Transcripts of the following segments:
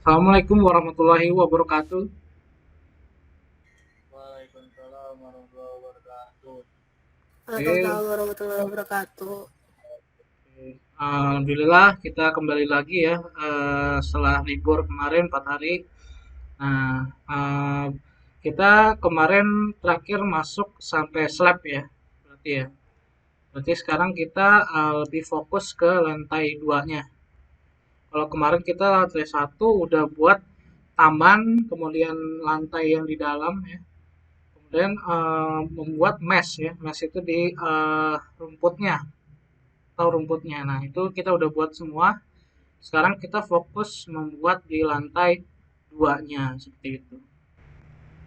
Assalamualaikum warahmatullahi wabarakatuh. Waalaikumsalam warahmatullahi wabarakatuh. Oke, Waalaikumsalam warahmatullahi wabarakatuh. Alhamdulillah kita kembali lagi ya setelah libur kemarin 4 hari. Nah, eh, kita kemarin terakhir masuk sampai slab ya, berarti ya. Berarti sekarang kita lebih fokus ke lantai duanya. Kalau kemarin kita lantai satu udah buat taman, kemudian lantai yang di dalam ya. Kemudian membuat mesh ya, mesh itu di rumputnya atau rumputnya. Nah, itu kita udah buat semua. Sekarang kita fokus membuat di lantai duanya seperti itu.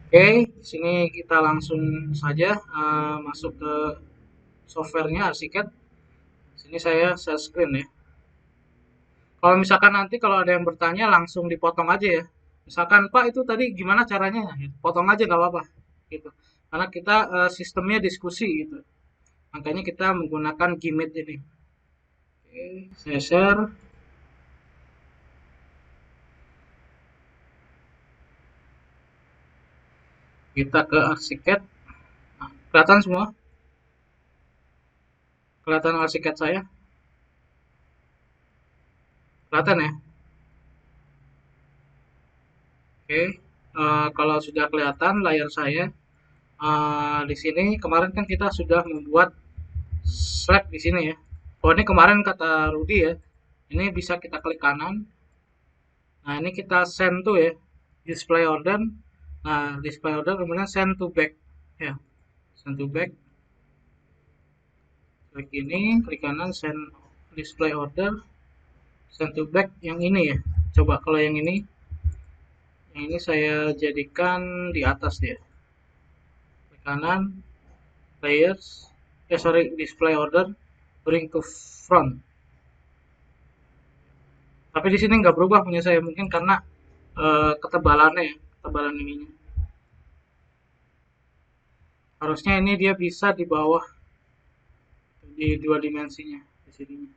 Oke, di sini kita langsung saja masuk ke softwarenya Arsiket. Di sini saya share screen ya. Kalau misalkan nanti kalau ada yang bertanya langsung dipotong aja ya. Misalkan Pak itu tadi gimana caranya? Nah, gitu. Potong aja nggak apa-apa gitu. Karena kita sistemnya diskusi gitu. Makanya kita menggunakan Gmeet ini. Oke, saya share. Kita ke Arsiket. Nah, kelihatan semua? Kelihatan Arsiket saya? Kelihatan ya? Oke. Kalau sudah kelihatan layar saya, di sini kemarin kan kita sudah membuat slide di sini ya. Oh ini kemarin kata Rudy ya, ini bisa kita klik kanan. Nah ini kita send to ya, display order. Nah display order kemudian send to back ya, send to back. Klik ini, klik kanan, send display order, send to back yang ini ya. Coba kalau yang ini saya jadikan di atas dia. Klik kanan, layers, sorry, display order, bring to front. Tapi di sini nggak berubah punya saya mungkin karena ketebalannya ya, ketebalan ininya. Harusnya ini dia bisa di bawah di dua dimensinya di sini.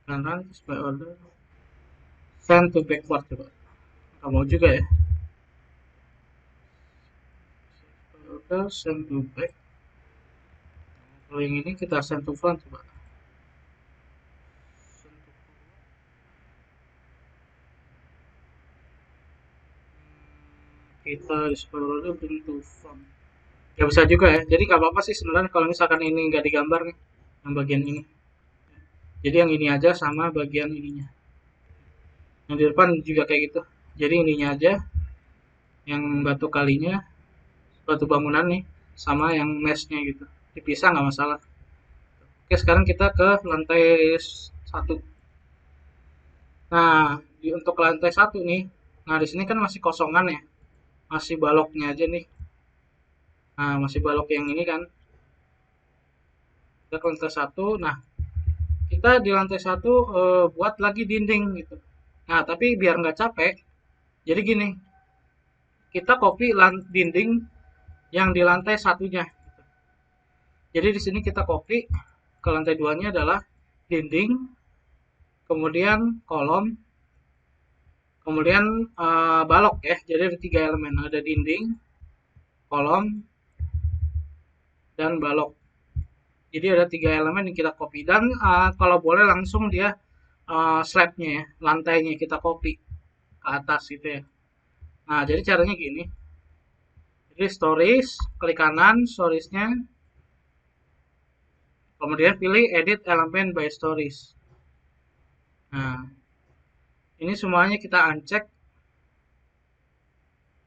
Kanan display order, send to backward coba. Nggak mau juga ya. Order send to back. Kalau yang ini kita send to front coba. Kita display order bring to front. Ya bisa juga ya. Jadi nggak apa-apa sih sebenarnya kalau misalkan ini nggak digambar nih, yang bagian ini. Jadi yang ini aja sama bagian ininya. Yang di depan juga kayak gitu. Jadi ininya aja, yang batu kalinya, batu bangunan nih, sama yang meshnya gitu. Dipisah nggak masalah. Oke, sekarang kita ke lantai satu. Nah, untuk lantai satu nih, nah di sini kan masih kosongan ya, masih baloknya aja nih. Nah, masih balok yang ini kan. Kita ke lantai satu. Nah, kita di lantai satu buat lagi dinding gitu. Nah, tapi biar nggak capek, jadi gini, kita copy dinding yang di lantai satunya. Jadi di sini kita copy ke lantai duanya adalah dinding, kemudian kolom, kemudian balok ya. Jadi ada tiga elemen, ada dinding, kolom, dan balok. Jadi ada tiga elemen yang kita copy dan kalau boleh langsung dia slabnya ya, lantainya kita copy ke atas gitu ya. Nah jadi caranya gini. Jadi stories, klik kanan storiesnya, kemudian pilih edit elemen by stories. Nah ini semuanya kita uncheck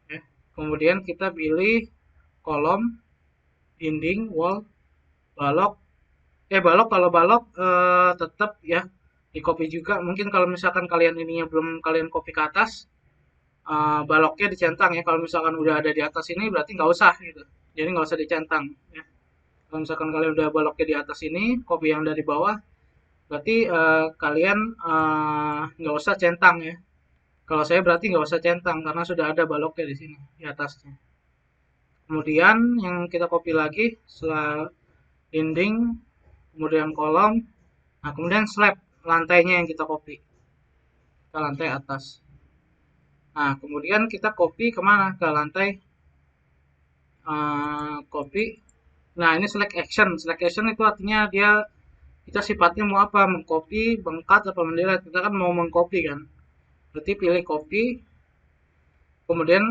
ya. Kemudian kita pilih kolom, dinding, wall, balok. Balok kalau balok tetap ya di copy juga. Mungkin kalau misalkan kalian ininya belum kalian copy ke atas, baloknya dicentang ya. Kalau misalkan udah ada di atas ini berarti nggak usah gitu. Jadi nggak usah dicentang ya. Kalau misalkan kalian udah baloknya di atas ini, copy yang dari bawah, berarti kalian nggak usah centang ya. Kalau saya berarti nggak usah centang karena sudah ada baloknya di sini di atasnya. Kemudian yang kita copy lagi setelah dinding, kemudian kolom, nah kemudian slab lantainya yang kita copy ke lantai atas. Nah, kemudian kita copy kemana? Ke lantai copy. Nah, ini select action. Select action itu artinya dia kita sifatnya mau apa? Mengcopy, mengcut, apa mendelete. Kita kan mau mengcopy kan. Berarti pilih copy. Kemudian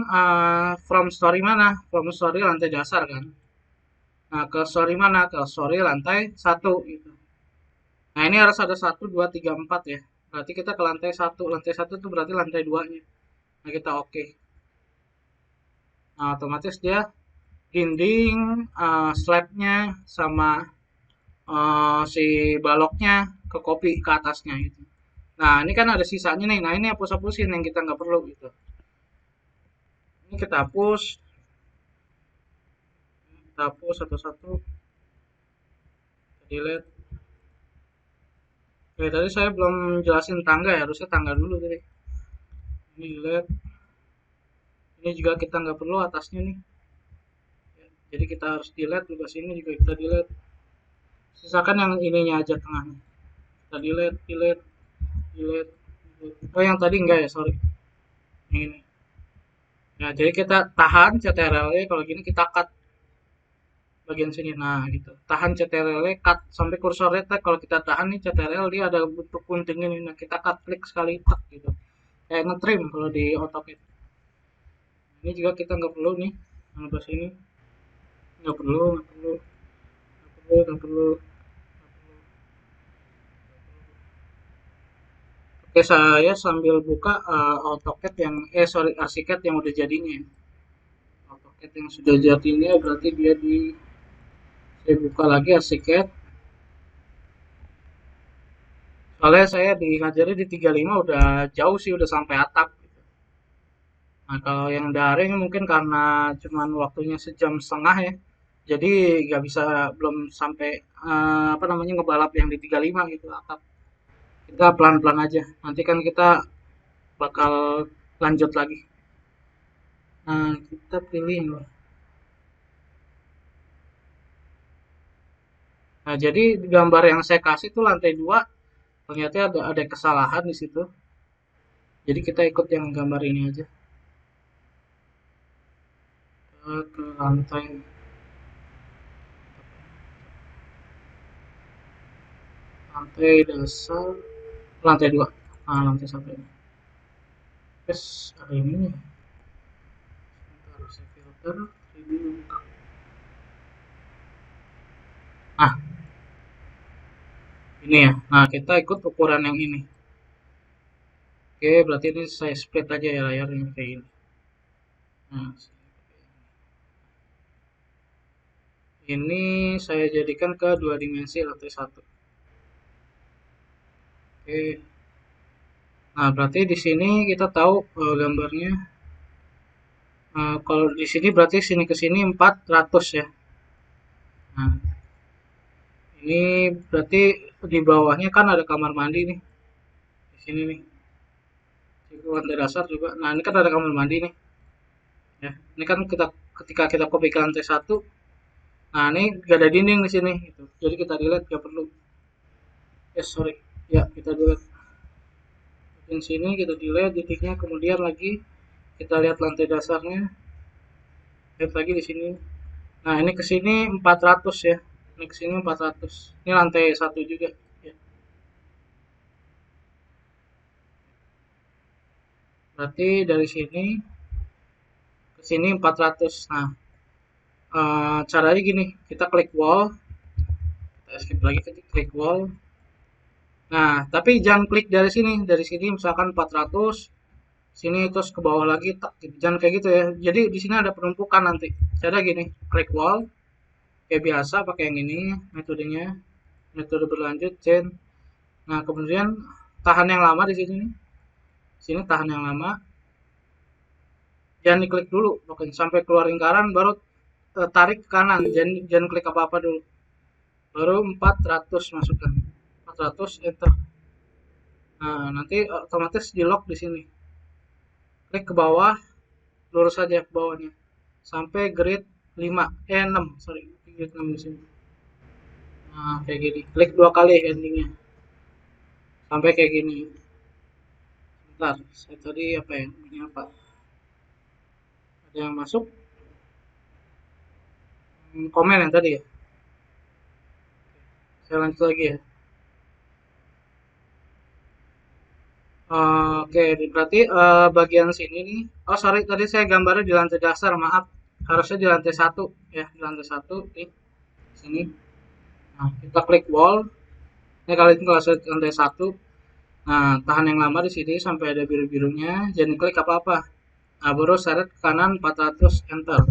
from story mana? From story lantai dasar kan. Nah, ke story mana? Ke story lantai 1 gitu. Nah, ini harus ada 1, 2, 3, 4 ya. Berarti kita ke lantai 1. Lantai 1 itu berarti lantai 2-nya. Nah, kita oke. Nah, otomatis dia dinding, slabnya sama si baloknya ke copy ke atasnya gitu. Nah, ini kan ada sisanya nih. Nah, ini hapus-hapusin yang kita nggak perlu gitu. Ini kita hapus satu-satu, delete. Oke, tadi saya belum jelasin tangga ya, harusnya tangga dulu tadi. Ini delete. Ini juga kita nggak perlu atasnya nih. Jadi kita harus delete, juga sini juga kita delete. Sisakan yang ininya aja tengahnya. Kita delete, delete, delete. Oh, yang tadi enggak ya, sorry. Ini. Ya, jadi kita tahan CTRL-nya, kalau gini kita cut bagian sini. Nah, gitu. Tahan CTRL-nya, cut sampai kursornya. Kalau kita tahan nih CTRL, dia ada bentuk gunting ini. Nah, kita cut klik sekali, cut gitu. Kayak nge-trim kalau di AutoCAD. Ini juga kita nggak perlu nih. Yang di sini nggak perlu, nggak perlu, nggak perlu, nggak perlu. Oke, saya sambil buka AutoCAD yang sorry, Archicad yang udah jadinya. AutoCAD yang sudah jadinya berarti dia di saya buka lagi Archicad. Soalnya saya ngajari di 35 udah jauh sih, udah sampai atap. Nah, kalau yang daring mungkin karena cuman waktunya sejam setengah ya. Jadi nggak bisa belum sampai apa namanya ngebalap yang di 35 gitu atap. Kita pelan-pelan aja. Nanti kan kita bakal lanjut lagi. Nah, kita pilih ini. Nah, jadi gambar yang saya kasih itu lantai 2 ternyata ada kesalahan di situ. Jadi kita ikut yang gambar ini aja. Ke lantai dasar, lantai 2. Nah, lantai 1 ini. Terus ada ini nih. Sebentar, saya filter. Ini buka. Nah, ini ya. Nah, kita ikut ukuran yang ini. Oke, berarti ini saya split aja ya layarnya kayak ini. Nah, ini saya jadikan ke 2 dimensi lantai 1. Oke. Nah, berarti di sini kita tahu gambarnya. Kalau di sini berarti sini ke sini 400 ya. Nah, ini berarti di bawahnya kan ada kamar mandi nih. Di sini nih. Di lantai dasar juga. Nah, ini kan ada kamar mandi nih. Ya, ini kan ketika kita copy ke lantai 1. Nah, ini gak ada dinding di sini gitu. Jadi kita delete, gak perlu. Sorry. Ya, kita delete. Di sini kita delete titiknya, kemudian lagi kita lihat lantai dasarnya. Lihat lagi di sini. Nah, ini ke sini 400 ya. Ini ke sini 400. Ini lantai 1 juga ya. Berarti dari sini ke sini 400. Nah, caranya gini, kita klik wall. Kita skip lagi, kita klik wall. Nah, tapi jangan klik dari sini. Dari sini misalkan 400, sini terus ke bawah lagi, jangan kayak gitu ya. Jadi di sini ada penumpukan nanti. Cara gini, klik wall, kayak biasa pakai yang ini metodenya, metode berlanjut chain. Nah, kemudian tahan yang lama di sini. Sini tahan yang lama. Jangan diklik dulu, pokoknya sampai keluar lingkaran baru tarik ke kanan. Jangan klik apa-apa dulu. Baru 400 masukkan. 400 enter. Nah, nanti otomatis di lock di sini. Klik ke bawah, lurus saja ke bawahnya sampai grid 5 6 sorry grid 6 di sini. Nah, kayak gini, klik 2 kali endingnya sampai kayak gini. Bentar, saya tadi apa ya? Bunyi apa? Ada yang masuk? Komen yang tadi ya. Saya lanjut lagi ya. Oke, berarti bagian sini nih. Oh sorry, tadi saya gambarnya di lantai dasar, maaf. Harusnya di lantai satu ya, di lantai satu di sini. Nah, kita klik wall. Ini kali ini kalau saya di lantai satu. Nah, tahan yang lama di sini sampai ada biru-birunya. Jangan klik apa-apa. Nah, baru seret ke kanan 400 enter.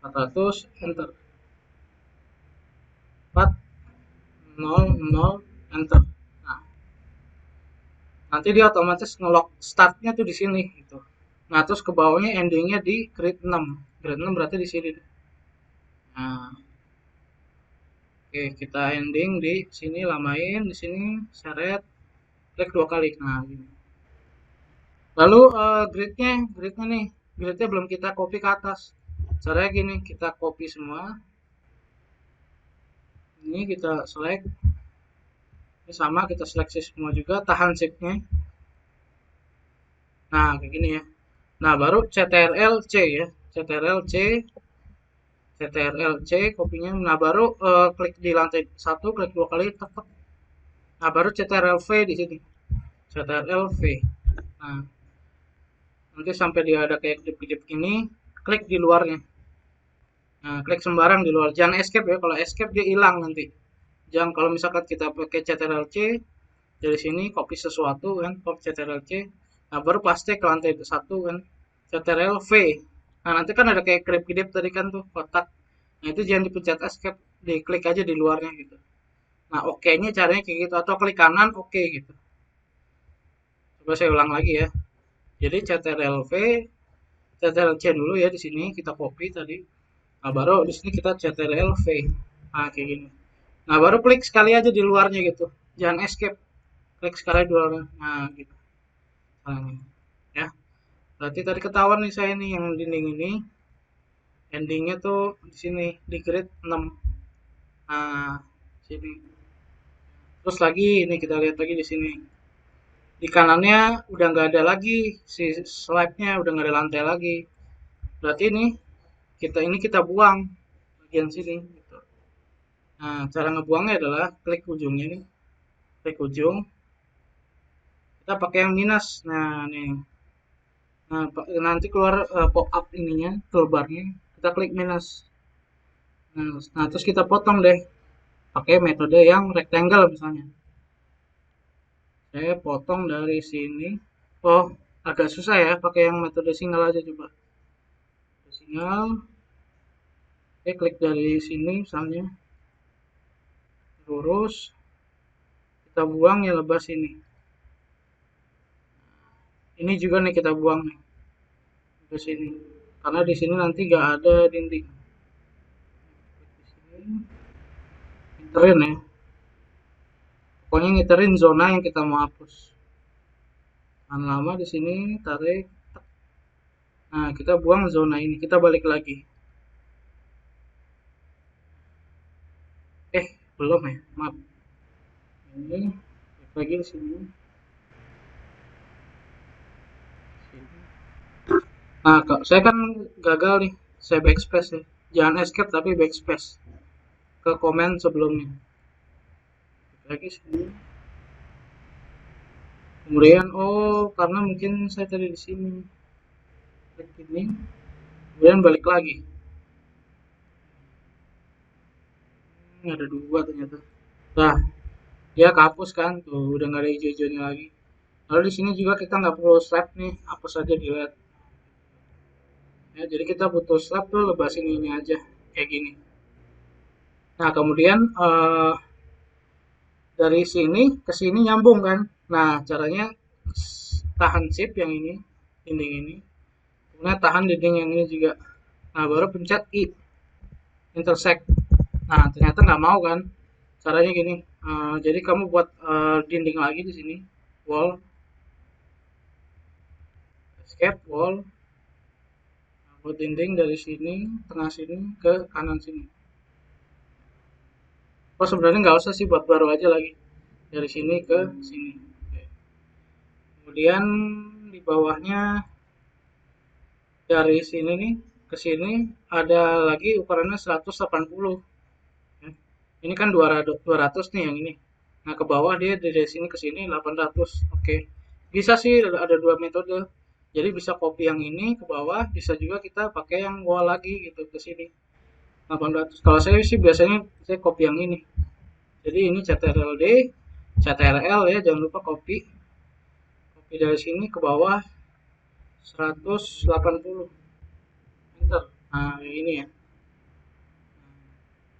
400 enter. 400 enter. Nah, nanti dia otomatis ngelock startnya tuh di sini gitu. Nah, terus ke bawahnya endingnya di grid 6. Grid 6 berarti di sini. Nah, oke, kita ending di sini, lamain di sini, seret, klik 2 kali. Nah, gini. Lalu gridnya nih, gridnya belum kita copy ke atas. Caranya gini, kita copy semua. Ini kita select. Ini sama, kita seleksi semua juga, tahan shift-nya. Nah, kayak gini ya. Nah, baru CTRL-C ya. CTRL-C, CTRL-C kopinya. Nah, baru klik di lantai 1, klik 2 kali, tekan. Nah, baru CTRL-V di sini. CTRL-V. Nah, nanti sampai dia ada kayak kedip-kedip ini, klik di luarnya. Nah, klik sembarang di luar. Jangan escape ya. Kalau escape dia hilang nanti. Jangan, kalau misalkan kita pakai CTRL-C dari sini copy sesuatu kan, copy CTRL-C. Nah, baru paste ke lantai 1 kan. CTRL-V. Nah, nanti kan ada kayak kedip-kedip tadi kan tuh kotak. Nah, itu jangan dipencet escape, diklik aja di luarnya gitu. Nah, oke-nya caranya kayak gitu, atau klik kanan oke gitu. Coba saya ulang lagi ya. Jadi CTRL-V, CTRL-C dulu ya di sini kita copy tadi. Nah, baru di sini kita CTRL-V. Nah, kayak gini. Nah, baru klik sekali aja di luarnya gitu. Jangan escape. Klik sekali di luarnya. Nah, gitu. Nah, ya. Berarti tadi ketahuan nih saya nih yang dinding ini endingnya tuh di sini di grid 6. Nah, sini. Terus lagi ini kita lihat lagi di sini. Di kanannya udah nggak ada lagi si slide-nya, udah nggak ada lantai lagi. Berarti ini kita buang bagian sini gitu. Nah, cara ngebuangnya adalah klik ujungnya nih, klik ujung. Kita pakai yang minus. Nah, nih. Nah, nanti keluar pop up ininya, toolbarnya. Kita klik minus. Nah, terus kita potong deh pakai metode yang rectangle misalnya. Saya potong dari sini. Oh, agak susah ya pakai yang metode single aja coba. Single. Oke, klik dari sini misalnya. Lurus. Kita buang yang lebas ini. Ini juga nih kita buang nih ke sini. Karena di sini nanti gak ada dinding. Di sini. Interin ya. Pokoknya ngiterin zona yang kita mau hapus. Tahan lama di sini, tarik. Nah, kita buang zona ini, kita balik lagi. Belum ya, maaf. Ini balik lagi di sini. Nah, saya kan gagal nih. Saya backspace ya. Jangan escape tapi backspace ke komen sebelumnya. Balik lagi sini. Kemudian karena mungkin saya tadi di sini. Klik ini. Kemudian balik lagi. Ada 2 ternyata. Nah, dia kehapus kan tuh, udah nggak ada hijau-hijaunya lagi. Lalu di sini juga kita nggak perlu slab nih, hapus saja delete. Ya, jadi kita butuh slab tuh lebasin ini aja kayak gini. Nah, kemudian dari sini ke sini nyambung kan. Nah, caranya tahan shift yang ini, dinding ini. Kemudian tahan dinding yang ini juga. Nah, baru pencet I, intersect. Nah, ternyata nggak mau kan. Caranya gini. Jadi kamu buat dinding lagi di sini, wall, escape wall. Nah, buat dinding dari sini, tengah sini ke kanan sini. Oh, sebenarnya nggak usah sih, buat baru aja lagi dari sini ke sini. Kemudian di bawahnya dari sini nih ke sini ada lagi ukurannya 180. Ya. Ini kan 200 nih yang ini. Nah, ke bawah dia dari sini ke sini 800. Oke. Bisa sih ada dua metode. Jadi bisa copy yang ini ke bawah, bisa juga kita pakai yang wall lagi gitu ke sini. 800. Kalau saya sih biasanya saya copy yang ini. Jadi ini CTRL-D, CTRL ya, jangan lupa copy. Copy dari sini ke bawah 180. Enter. Nah, ini ya.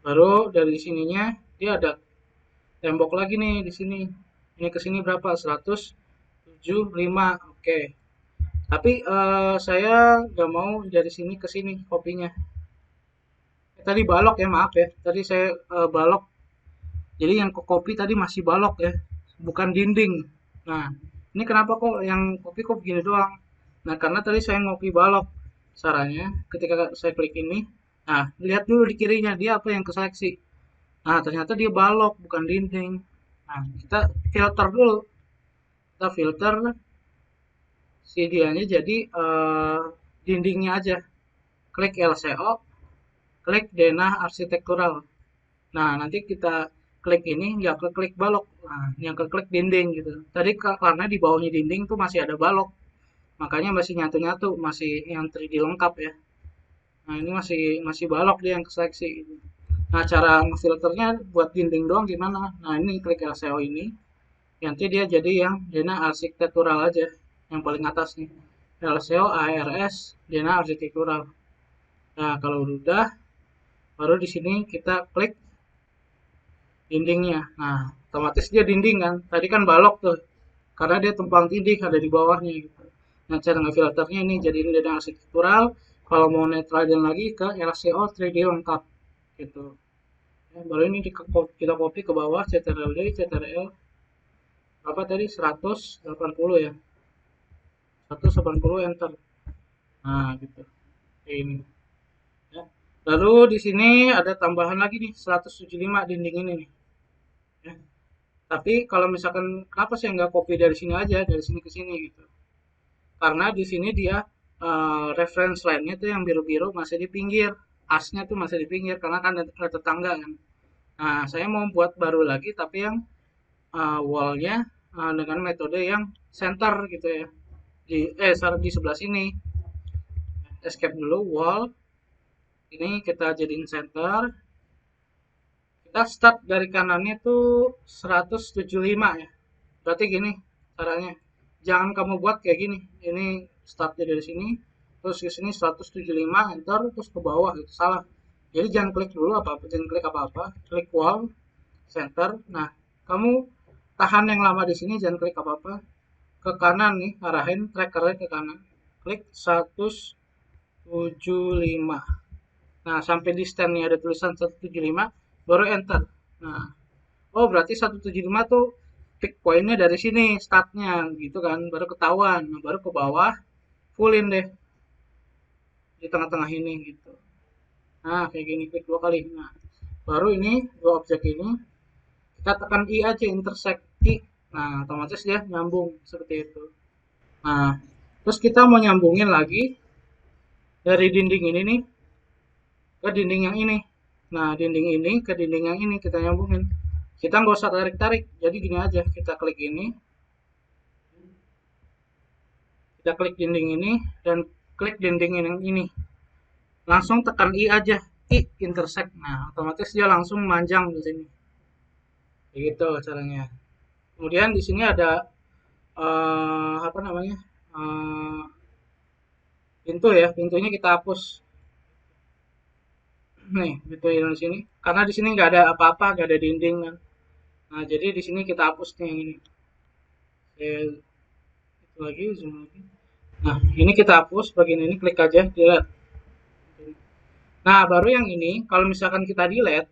Baru dari sininya dia ada tembok lagi nih di sini. Ini ke sini berapa? 175. Oke. Tapi saya nggak mau dari sini ke sini kopinya. Tadi balok ya, maaf ya. Tadi saya balok. Jadi yang ke kopi tadi masih balok ya, bukan dinding. Nah, ini kenapa kok yang kopi kok begini doang? Nah, karena tadi saya ngopi balok. Caranya ketika saya klik ini, nah lihat dulu di kirinya dia apa yang keseleksi. Nah, ternyata dia balok bukan dinding. Nah, kita filter dulu. Kita filter si dianya jadi dindingnya aja. Klik LCO, klik denah arsitektural. Nah, nanti kita klik ini nggak ke klik balok. Nah, yang ke klik dinding gitu. Tadi karena di bawahnya dinding tuh masih ada balok. Makanya masih nyatu-nyatu, masih yang 3D lengkap ya. Nah, ini masih masih balok dia yang keseleksi gitu. Nah, cara ngefilternya buat dinding doang gimana? Nah, ini klik LCO ini. Nanti dia jadi yang denah arsitektural aja. Yang paling atas nih. LCO ARS denah arsitektural. Nah, kalau udah baru di sini kita klik dindingnya. Nah, otomatis dia dinding kan. Tadi kan balok tuh. Karena dia tumpang tindih ada di bawahnya gitu. Nah, cara ngefilternya ini jadiin dia arsitektural. Kalau mau netralin lagi ke LCO 3D lengkap gitu. Ya, baru ini kita copy ke bawah CTRL-D, CTRL apa tadi 180 ya. 180 enter. Nah, gitu. Ini. Ya. Lalu di sini ada tambahan lagi nih 175 dinding ini nih. Ya. Tapi kalau misalkan kenapa saya nggak copy dari sini aja, dari sini ke sini gitu. Karena di sini dia reference line-nya tuh yang biru-biru masih di pinggir. Asnya tuh masih di pinggir karena kan ada tetangga kan. Nah, saya mau buat baru lagi tapi yang wall-nya dengan metode yang center gitu ya. Di sebelah sini. Escape dulu wall. Ini kita jadiin center. Kita start dari kanannya tuh 175 ya. Berarti gini caranya. Jangan kamu buat kayak gini. Ini startnya dari sini. Terus ke sini 175 enter terus ke bawah gitu. Salah. Jadi jangan klik dulu apa-apa, jangan klik apa-apa. Klik wall, center. Nah, kamu tahan yang lama di sini jangan klik apa-apa. Ke kanan nih, arahin trackernya ke kanan. Klik 175. Nah, sampai di stand-nya ada tulisan 175, baru enter. Nah, oh berarti 175 tuh pick pointnya dari sini, startnya gitu kan, baru ketahuan. Nah, baru ke bawah, fullin deh di tengah-tengah ini gitu. Nah, kayak gini, klik dua kali. Nah, baru ini, dua objek ini, kita tekan I aja, intersect I. Nah, otomatis dia nyambung seperti itu. Nah, terus kita mau nyambungin lagi dari dinding ini nih ke dinding yang ini. Nah, dinding ini ke dinding yang ini kita nyambungin. Kita nggak usah tarik-tarik, jadi gini aja, kita klik ini, kita klik dinding ini, dan klik dinding yang ini. Langsung tekan I aja, I intersect. Nah, otomatis dia langsung manjang di sini. Begitu caranya. Kemudian di sini ada apa namanya? Pintu ya, pintunya kita hapus. Nih, pintu yang di sini. Karena di sini nggak ada apa-apa, nggak ada dinding kan. Nah, jadi di sini kita hapus nih yang ini. Saya itu lagi, zoom lagi. Nah, ini kita hapus bagian ini, klik aja, delete. Nah, baru yang ini, kalau misalkan kita delete,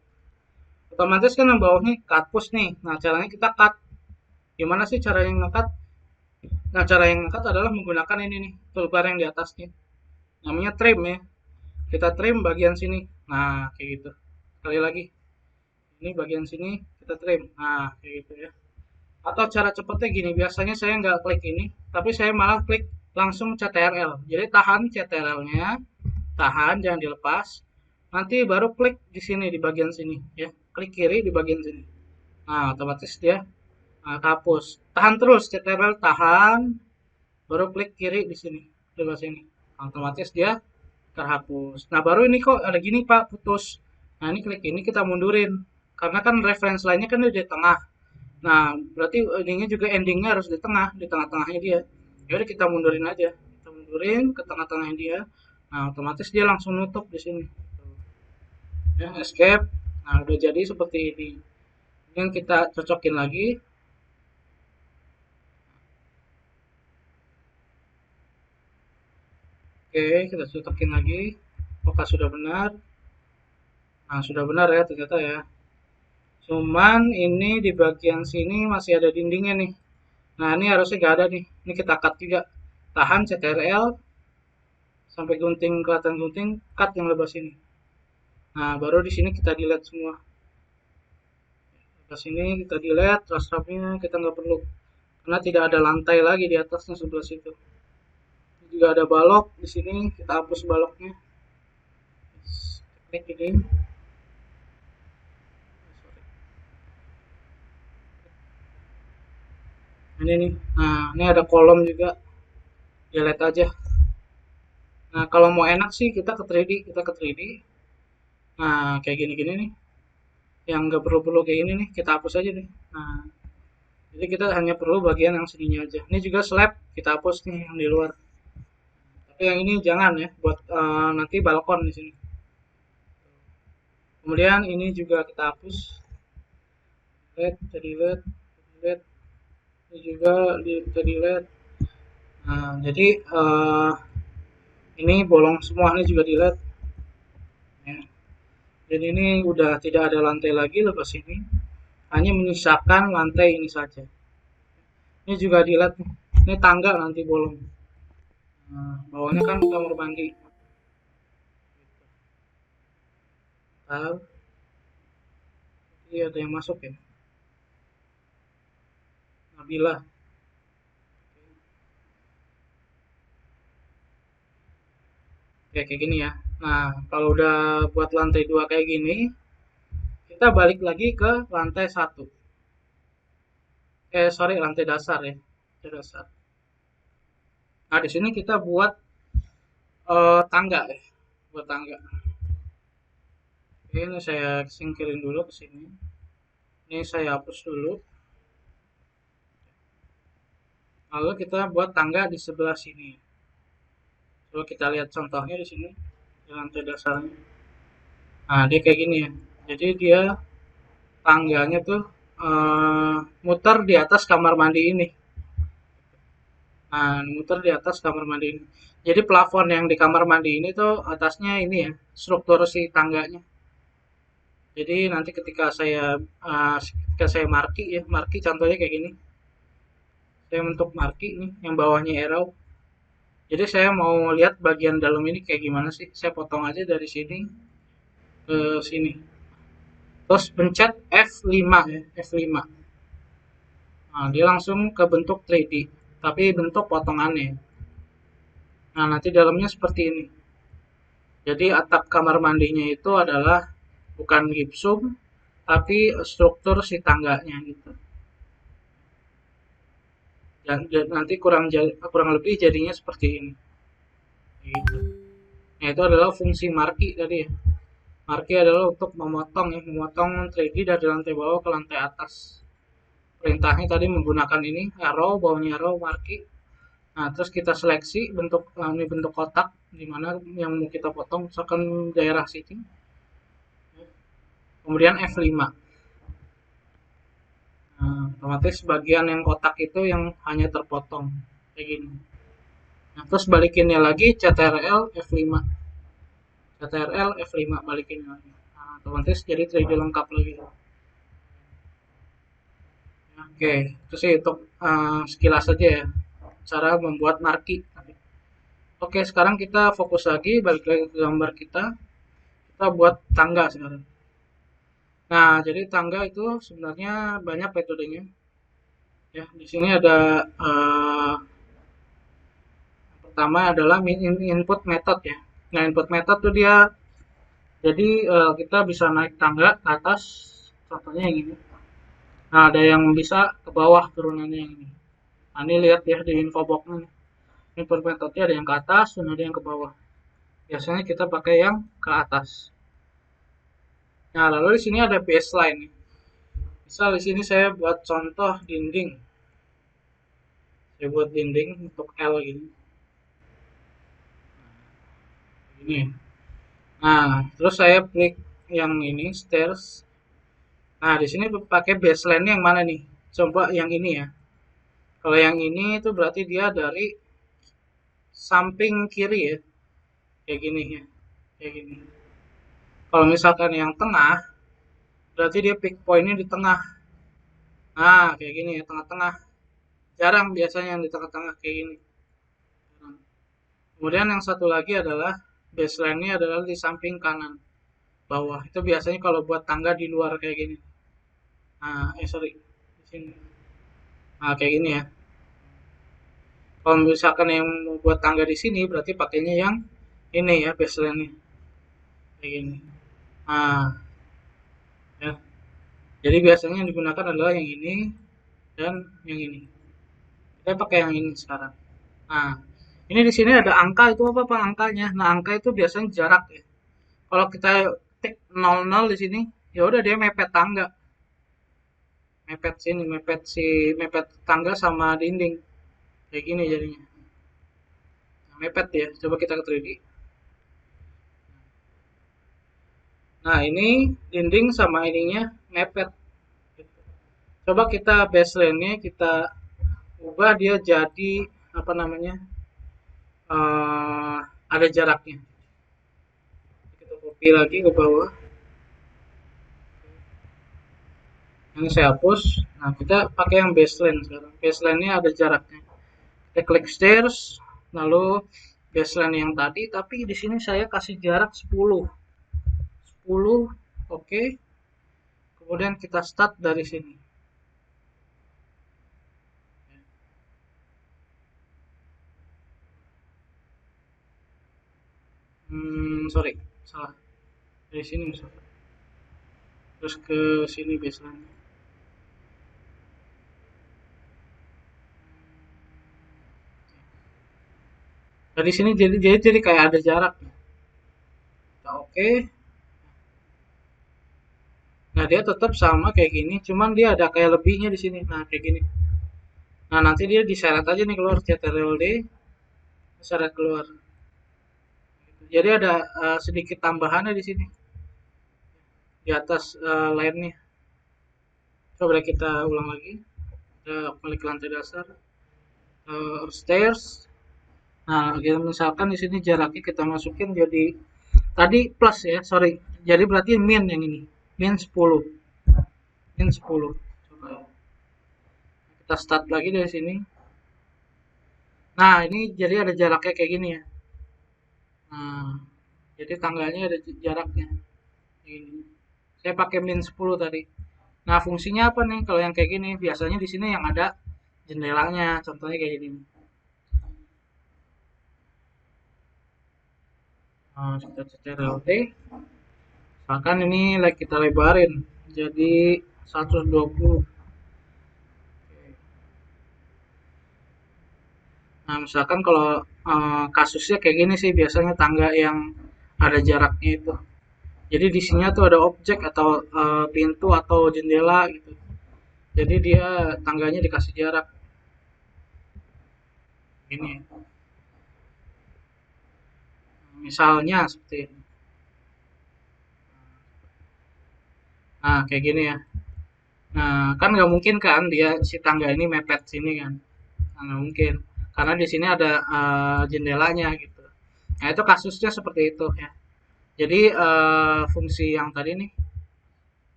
otomatis kan yang bawahnya hapus nih. Nah, caranya kita cut. Gimana sih cara yang nge-cut? Nah, cara yang nge-cut adalah menggunakan ini nih, toolbar yang di atasnya. Namanya trim ya. Kita trim bagian sini. Nah, kayak gitu. Sekali lagi. Ini bagian sini kita trim. Nah, kayak gitu ya. Atau cara cepetnya gini, biasanya saya nggak klik ini, tapi saya malah klik langsung CTRL. Jadi tahan CTRL-nya, tahan jangan dilepas. Nanti baru klik di sini di bagian sini ya. Klik kiri di bagian sini. Nah, otomatis dia hapus. Tahan terus CTRL tahan, baru klik kiri di sini di bawah sini. Otomatis dia terhapus. Nah, baru ini kok ada gini Pak, putus. Nah, ini klik ini kita mundurin. Karena kan reference lainnya kan di tengah. Nah, berarti ininya juga endingnya harus di tengah, di tengah-tengahnya dia. Ya udah kita mundurin aja. Kita mundurin ke tengah-tengahnya dia. Nah, otomatis dia langsung nutup di sini. Ya, escape. Nah, udah jadi seperti ini. Ini yang kita cocokin lagi. Oke, kita cocokin lagi. Apakah sudah benar? Nah, sudah benar ya ternyata ya. Cuman ini di bagian sini masih ada dindingnya nih. Nah, ini harusnya nggak ada nih. Ini kita cut juga. Tahan CTRL sampai gunting kelihatan gunting, cut yang lebar sini. Nah, baru di sini kita delete semua. Lebar sini kita delete, rasrapnya kita nggak perlu. Karena tidak ada lantai lagi di atasnya sebelah situ. Juga ada balok di sini, kita hapus baloknya. Klik ini. Ini nih. Nah, ini ada kolom juga. Delete aja. Nah, kalau mau enak sih kita ke 3D, kita ke 3D. Nah, kayak gini-gini nih. Yang nggak perlu-perlu kayak gini nih, kita hapus aja deh. Nah, jadi kita hanya perlu bagian yang sininya aja. Ini juga slab, kita hapus nih yang di luar. Tapi yang ini jangan ya, buat nanti balkon di sini. Kemudian ini juga kita hapus. Delete, delete. Ini juga kita delete. Nah, jadi ini bolong semua, ini juga delete. Ya. Dan ini udah tidak ada lantai lagi lepas ini. Hanya menyisakan lantai ini saja. Ini juga delete. Ini tangga nanti bolong. Nah, bawahnya kan kamar mandi. Tahu? Ini ada yang masuk ya. Nabila. Kayak gini ya. Nah, kalau udah buat lantai 2 kayak gini, kita balik lagi ke lantai 1. Sorry, lantai dasar ya. Lantai dasar. Nah, di sini kita buat tangga ya. Buat tangga. Oke, ini saya singkirin dulu ke sini. Ini saya hapus dulu. Lalu kita buat tangga di sebelah sini. Coba kita lihat contohnya di sini. Di lantai dasarnya. Nah, dia kayak gini ya. Jadi dia tangganya tuh muter di atas kamar mandi ini. Nah, muter di atas kamar mandi ini. Jadi plafon yang di kamar mandi ini tuh atasnya ini ya, struktur si tangganya. Jadi nanti ketika saya marki ya, marki contohnya kayak gini. Saya bentuk marki nih, yang bawahnya arrow. Jadi saya mau lihat bagian dalam ini kayak gimana sih. Saya potong aja dari sini ke sini. Terus pencet F5 ya, F5. Nah, dia langsung ke bentuk 3D, tapi bentuk potongannya. Nah, nanti dalamnya seperti ini. Jadi atap kamar mandinya itu adalah bukan gipsum, tapi struktur si tangganya gitu. Dan nanti kurang lebih jadinya seperti ini. Gitu. Nah, itu adalah fungsi marki tadi ya. Marki adalah untuk memotong ya, memotong 3D dari lantai bawah ke lantai atas. Perintahnya tadi menggunakan ini arrow, bawahnya arrow, marki. Nah, terus kita seleksi bentuk ini bentuk kotak di mana yang mau kita potong, misalkan daerah situ. Kemudian F5. Nah, otomatis bagian yang kotak itu yang hanya terpotong kayak gini. Nah, terus balikinnya lagi CTRL F5. CTRL F5 balikin lagi. Nah, otomatis jadi 3D lengkap lagi. Oke, itu sih untuk sekilas saja ya cara membuat marki. Oke, sekarang kita fokus lagi, balik lagi ke gambar kita. Kita buat tangga sekarang. Nah, jadi tangga itu sebenarnya banyak metodenya. Ya, di sini ada pertama adalah input method ya. Nah, input method tuh dia jadi kita bisa naik tangga ke atas, contohnya yang ini. Nah, ada yang bisa ke bawah turunannya yang ini. Nah, ini lihat ya di info box-nya nih. Input methodnya ada yang ke atas dan ada yang ke bawah. Biasanya kita pakai yang ke atas. Nah, lalu di sini ada baseline. Misal di sini saya buat contoh dinding. Saya buat dinding untuk L gini. Ini. Nah, terus saya klik yang ini stairs. Nah, di sini pakai baseline yang mana nih? Coba yang ini ya. Kalau yang ini itu berarti dia dari samping kiri ya. Kayak gini ya. Kayak gini. Kalau misalkan yang tengah, berarti dia pick pointnya di tengah. Nah, kayak gini ya, tengah-tengah. Jarang biasanya yang di tengah-tengah kayak gini. Kemudian yang satu lagi adalah baseline-nya adalah di samping kanan bawah. Itu biasanya kalau buat tangga di luar kayak gini. Nah, sorry, di sini. Nah, kayak gini ya. Kalau misalkan yang mau buat tangga di sini, berarti pakainya yang ini ya, baseline-nya. Kayak gini. Nah, ya. Jadi biasanya yang digunakan adalah yang ini dan yang ini. Saya pakai yang ini sekarang. Nah, ini di sini ada angka itu apa Pak angkanya? Nah, angka itu biasanya jarak ya. Kalau kita tik 00 di sini, ya udah dia mepet tangga. Mepet sini, mepet tangga sama dinding. Kayak gini jadinya. Nah, mepet ya. Coba kita ke 3D. Nah, ini dinding sama ininya mepet. Coba kita baseline-nya kita ubah dia jadi apa namanya? Ada jaraknya. Kita copy lagi ke bawah. Ini saya hapus. Nah, kita pakai yang baseline sekarang. Baseline-nya ada jaraknya. Kita klik stairs, lalu baseline yang tadi, tapi di sini saya kasih jarak 10. 10, oke. Kemudian kita start dari sini. Sorry, salah. Dari sini misalnya. Terus ke sini baseline. Dari sini jadi kayak ada jarak. Kita oke. Nah, dia tetap sama kayak gini, cuman dia ada kayak lebihnya di sini. Nah, kayak gini. Nah, nanti dia diseret aja nih keluar CTRL-D, seret keluar. Jadi ada sedikit tambahannya di sini di atas line-nya. Coba kita ulang lagi. Kita klik ke lantai dasar, stairs. Nah, kita misalkan di sini jaraknya kita masukin jadi tadi plus ya, sorry. Jadi berarti min yang ini, min 10. Min 10. Coba kita start lagi dari sini. Nah, ini jadi ada jaraknya kayak gini ya. Nah, jadi tangganya ada jaraknya. Ini. Saya pakai min 10 tadi. Nah, fungsinya apa nih? Kalau yang kayak gini, biasanya di sini yang ada jendelanya. Contohnya kayak gini. Nah, kita CTRL T. Misalkan ini kita lebarin jadi 120. Nah, misalkan kalau kasusnya kayak gini sih biasanya tangga yang ada jaraknya itu. Jadi di sini tuh ada objek atau pintu atau jendela gitu. Jadi dia tangganya dikasih jarak. Ini. Misalnya seperti ini. Nah, kayak gini ya. Nah, kan nggak mungkin kan dia si tangga ini mepet sini kan. Nah, nggak mungkin. Karena di sini ada jendelanya gitu. Nah, itu kasusnya seperti itu ya. Jadi fungsi yang tadi nih,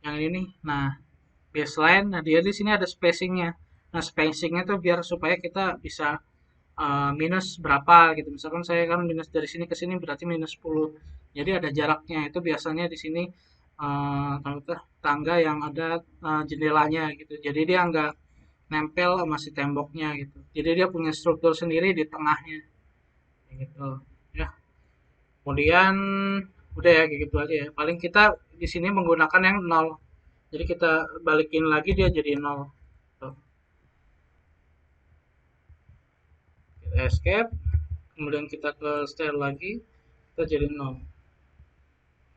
yang ini nih. Nah, baseline, nah dia di sini ada spacingnya. Nah, spacingnya tuh biar supaya kita bisa minus berapa gitu. Misalkan saya kan minus dari sini ke sini berarti minus 10. Jadi ada jaraknya. Itu biasanya di sini tangga yang ada jendelanya gitu. Jadi dia nggak nempel sama si temboknya gitu. Jadi dia punya struktur sendiri di tengahnya gitu ya. Kemudian udah ya kayak gitu aja ya. Paling kita di sini menggunakan yang nol. Jadi kita balikin lagi dia jadi nol. Tuh. Kita escape, kemudian kita ke stair lagi, kita jadi nol.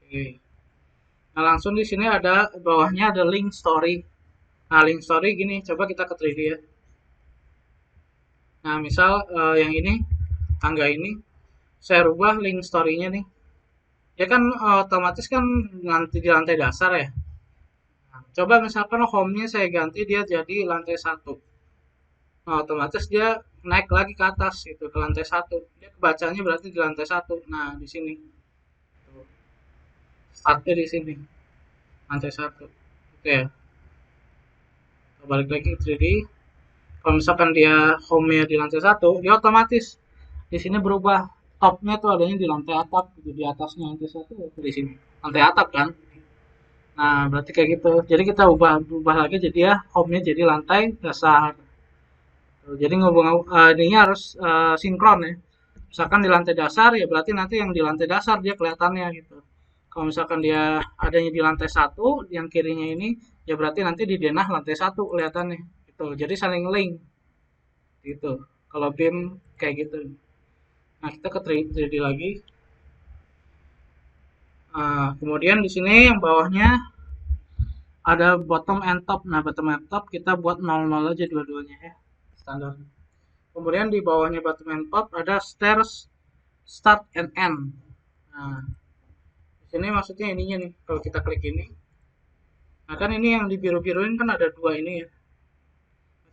Oke. Nah, langsung di sini ada bawahnya ada link story. Nah, link story gini, coba kita ke 3D ya. Nah, misal yang ini, tangga ini, saya rubah link story-nya nih. Ya kan otomatis kan nanti di lantai dasar ya. Nah, coba misalkan home-nya saya ganti dia jadi lantai 1. Nah, otomatis dia naik lagi ke atas itu ke lantai 1. Dia kebacanya berarti di lantai 1. Nah, di sini. Startnya di sini, lantai 1. Oke, kita balik lagi ke 3D. Kalau misalkan dia home-nya di lantai 1, dia otomatis di sini berubah. Top-nya tuh adanya di lantai atap gitu, di atasnya lantai 1 di sini. Lantai atap kan? Nah, berarti kayak gitu. Jadi kita ubah lagi jadi ya home-nya jadi lantai dasar. Jadi ngomong ininya harus sinkron ya. Misalkan di lantai dasar ya berarti nanti yang di lantai dasar dia kelihatannya gitu. Kalau misalkan dia adanya di lantai 1, yang kirinya ini ya berarti nanti di denah lantai 1 kelihatannya gitu. Jadi saling link gitu. Kalau BIM kayak gitu. Nah, kita ke 3D lagi. Kemudian di sini yang bawahnya ada bottom and top. Nah, bottom and top kita buat 0 aja dua-duanya ya. Standar. Kemudian di bawahnya bottom and top ada stairs start and end. Nah, di sini maksudnya ininya nih. Kalau kita klik ini, nah kan ini yang di biru-biruin kan ada dua ini ya.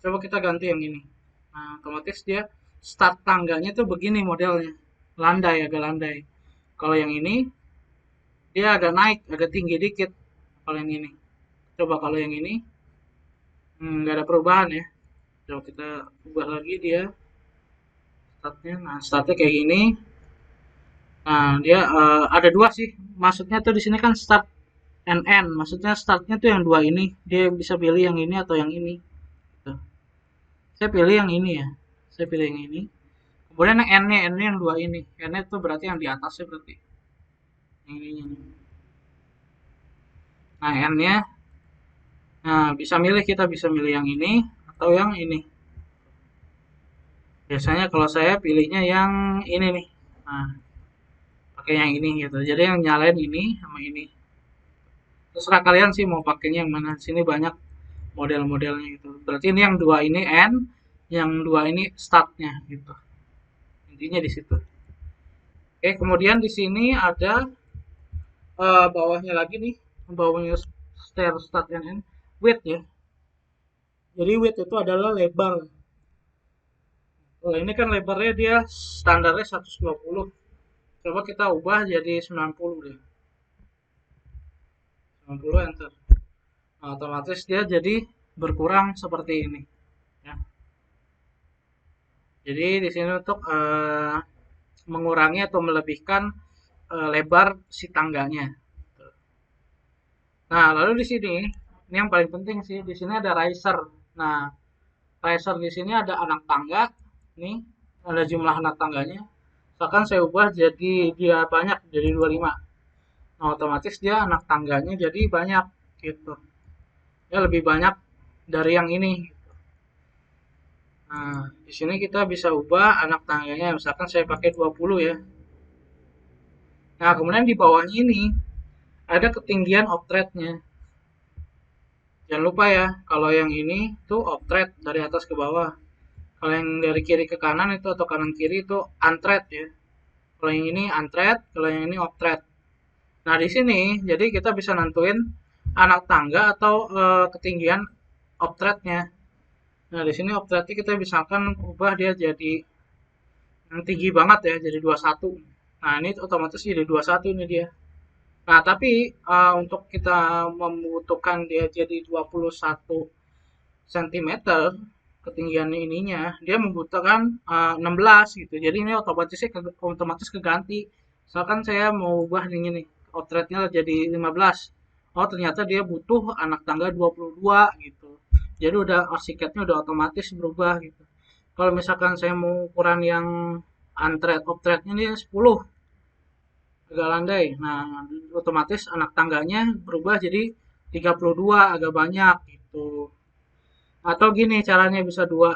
Coba kita ganti yang ini. Nah, otomatis dia start tangganya tuh begini modelnya. Landai, agak landai. Kalau yang ini, dia agak naik, agak tinggi dikit. Kalau yang ini. Coba kalau yang ini, nggak ada perubahan ya. Coba kita ubah lagi dia startnya. Nah, startnya kayak gini. Nah, dia ada dua sih. Maksudnya tuh di sini kan start and end. Maksudnya startnya tuh yang dua ini. Dia bisa pilih yang ini atau yang ini. Gitu. Saya pilih yang ini ya. Saya pilih yang ini. Kemudian yang N-nya yang dua ini. N-nya itu berarti yang di atasnya berarti. Yang ininya. Nah, N-nya. Nah, kita bisa milih yang ini atau yang ini. Biasanya kalau saya pilihnya yang ini nih. Nah, pakai yang ini gitu. Jadi yang nyalain ini sama ini. Terserah kalian sih mau pakainya yang mana. Sini banyak model-modelnya gitu. Berarti ini yang dua ini N, yang dua ini startnya gitu. Intinya di situ. Oke, kemudian di sini ada bawahnya lagi nih, bawahnya stair start and end, width ya. Jadi width itu adalah lebar. Oh, ini kan lebarnya dia standarnya 120. Coba kita ubah jadi 90 deh. 90 enter. Nah, otomatis dia jadi berkurang seperti ini. Ya. Jadi di sini untuk mengurangi atau melebihkan lebar si tangganya. Nah, lalu di sini ini yang paling penting sih, di sini ada riser. Nah, riser di sini ada anak tangga, nih ada jumlah anak tangganya. Misalkan saya ubah jadi dia banyak jadi 25. Nah, otomatis dia anak tangganya jadi banyak gitu. Ya lebih banyak dari yang ini. Nah, di sini kita bisa ubah anak tangganya, misalkan saya pakai 20 ya. Nah, kemudian di bawahnya ini ada ketinggian octread-nya. Jangan lupa ya, kalau yang ini tuh octread dari atas ke bawah. Kalau yang dari kiri ke kanan itu atau kanan kiri itu untread ya. Kalau yang ini untread, kalau yang ini octread. Nah, di sini jadi kita bisa nentuin anak tangga atau ketinggian octread-nya. Nah, di sini octread-nya kita misalkan ubah dia jadi yang tinggi banget ya, jadi 21. Nah, ini otomatis jadi 21 ini dia. Nah, tapi untuk kita membutuhkan dia jadi 21 cm ketinggian ininya, dia membutuhkan 16 gitu. Jadi ini otomatis keganti. Misalkan saya mau ubah ini nih, outletnya jadi 15. Oh, ternyata dia butuh anak tangga 22 gitu. Jadi udah arsiteknya udah otomatis berubah gitu. Kalau misalkan saya mau ukuran yang antret optretnya ini 10 agak landai. Nah, otomatis anak tangganya berubah jadi 32 agak banyak gitu. Atau gini caranya bisa dua.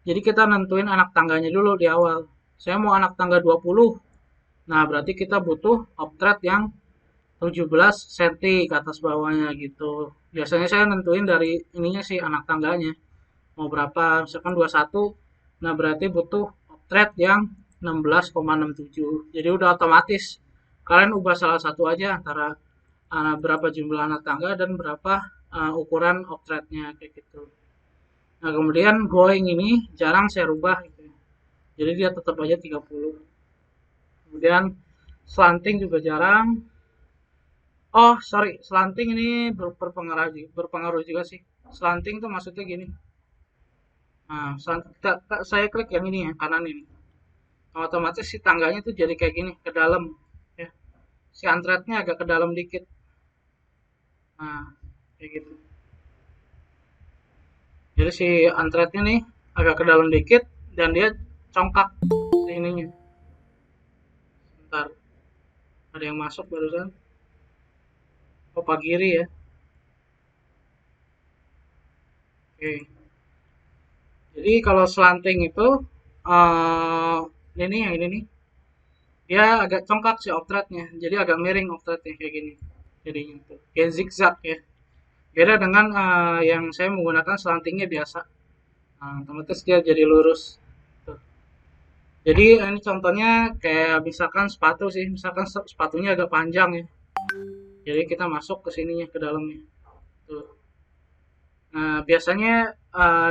Jadi kita nentuin anak tangganya dulu di awal. Saya mau anak tangga 20. Nah, berarti kita butuh optret yang 17 cm ke atas bawahnya gitu. Biasanya saya nentuin dari ininya sih anak tangganya. Mau berapa? Misalkan 21. Nah, berarti butuh optret yang 16,67. Jadi udah otomatis. Kalian ubah salah satu aja antara berapa jumlah anak tangga dan berapa ukuran optretnya kayak gitu. Nah, kemudian going ini jarang saya rubah gitu ya. Jadi dia tetap aja 30. Kemudian slanting juga jarang. Oh, sorry, slanting ini berpengaruh juga sih. Slanting tuh maksudnya gini. Nah, saya klik yang ini ya, kanan ini. Otomatis si tangganya tuh jadi kayak gini, ke dalam ya. Si antretnya agak ke dalam dikit. Nah, kayak gitu. Jadi si antretnya nih agak ke dalam dikit dan dia congkak si ininya. Bentar, ada yang masuk barusan. Oh, Pagiri ya. Oke. Jadi kalau slanting itu eh ini yang ini nih, dia agak congkak si optretnya. Jadi agak miring optretnya kayak gini. Jadinya tuh kayak zigzag ya. Beda dengan yang saya menggunakan slantingnya biasa. Nah, otomatis dia jadi lurus. Tuh. Jadi ini contohnya kayak misalkan sepatu sih, misalkan sepatunya agak panjang ya. Jadi kita masuk ke sininya ke dalamnya. Tuh. Nah, biasanya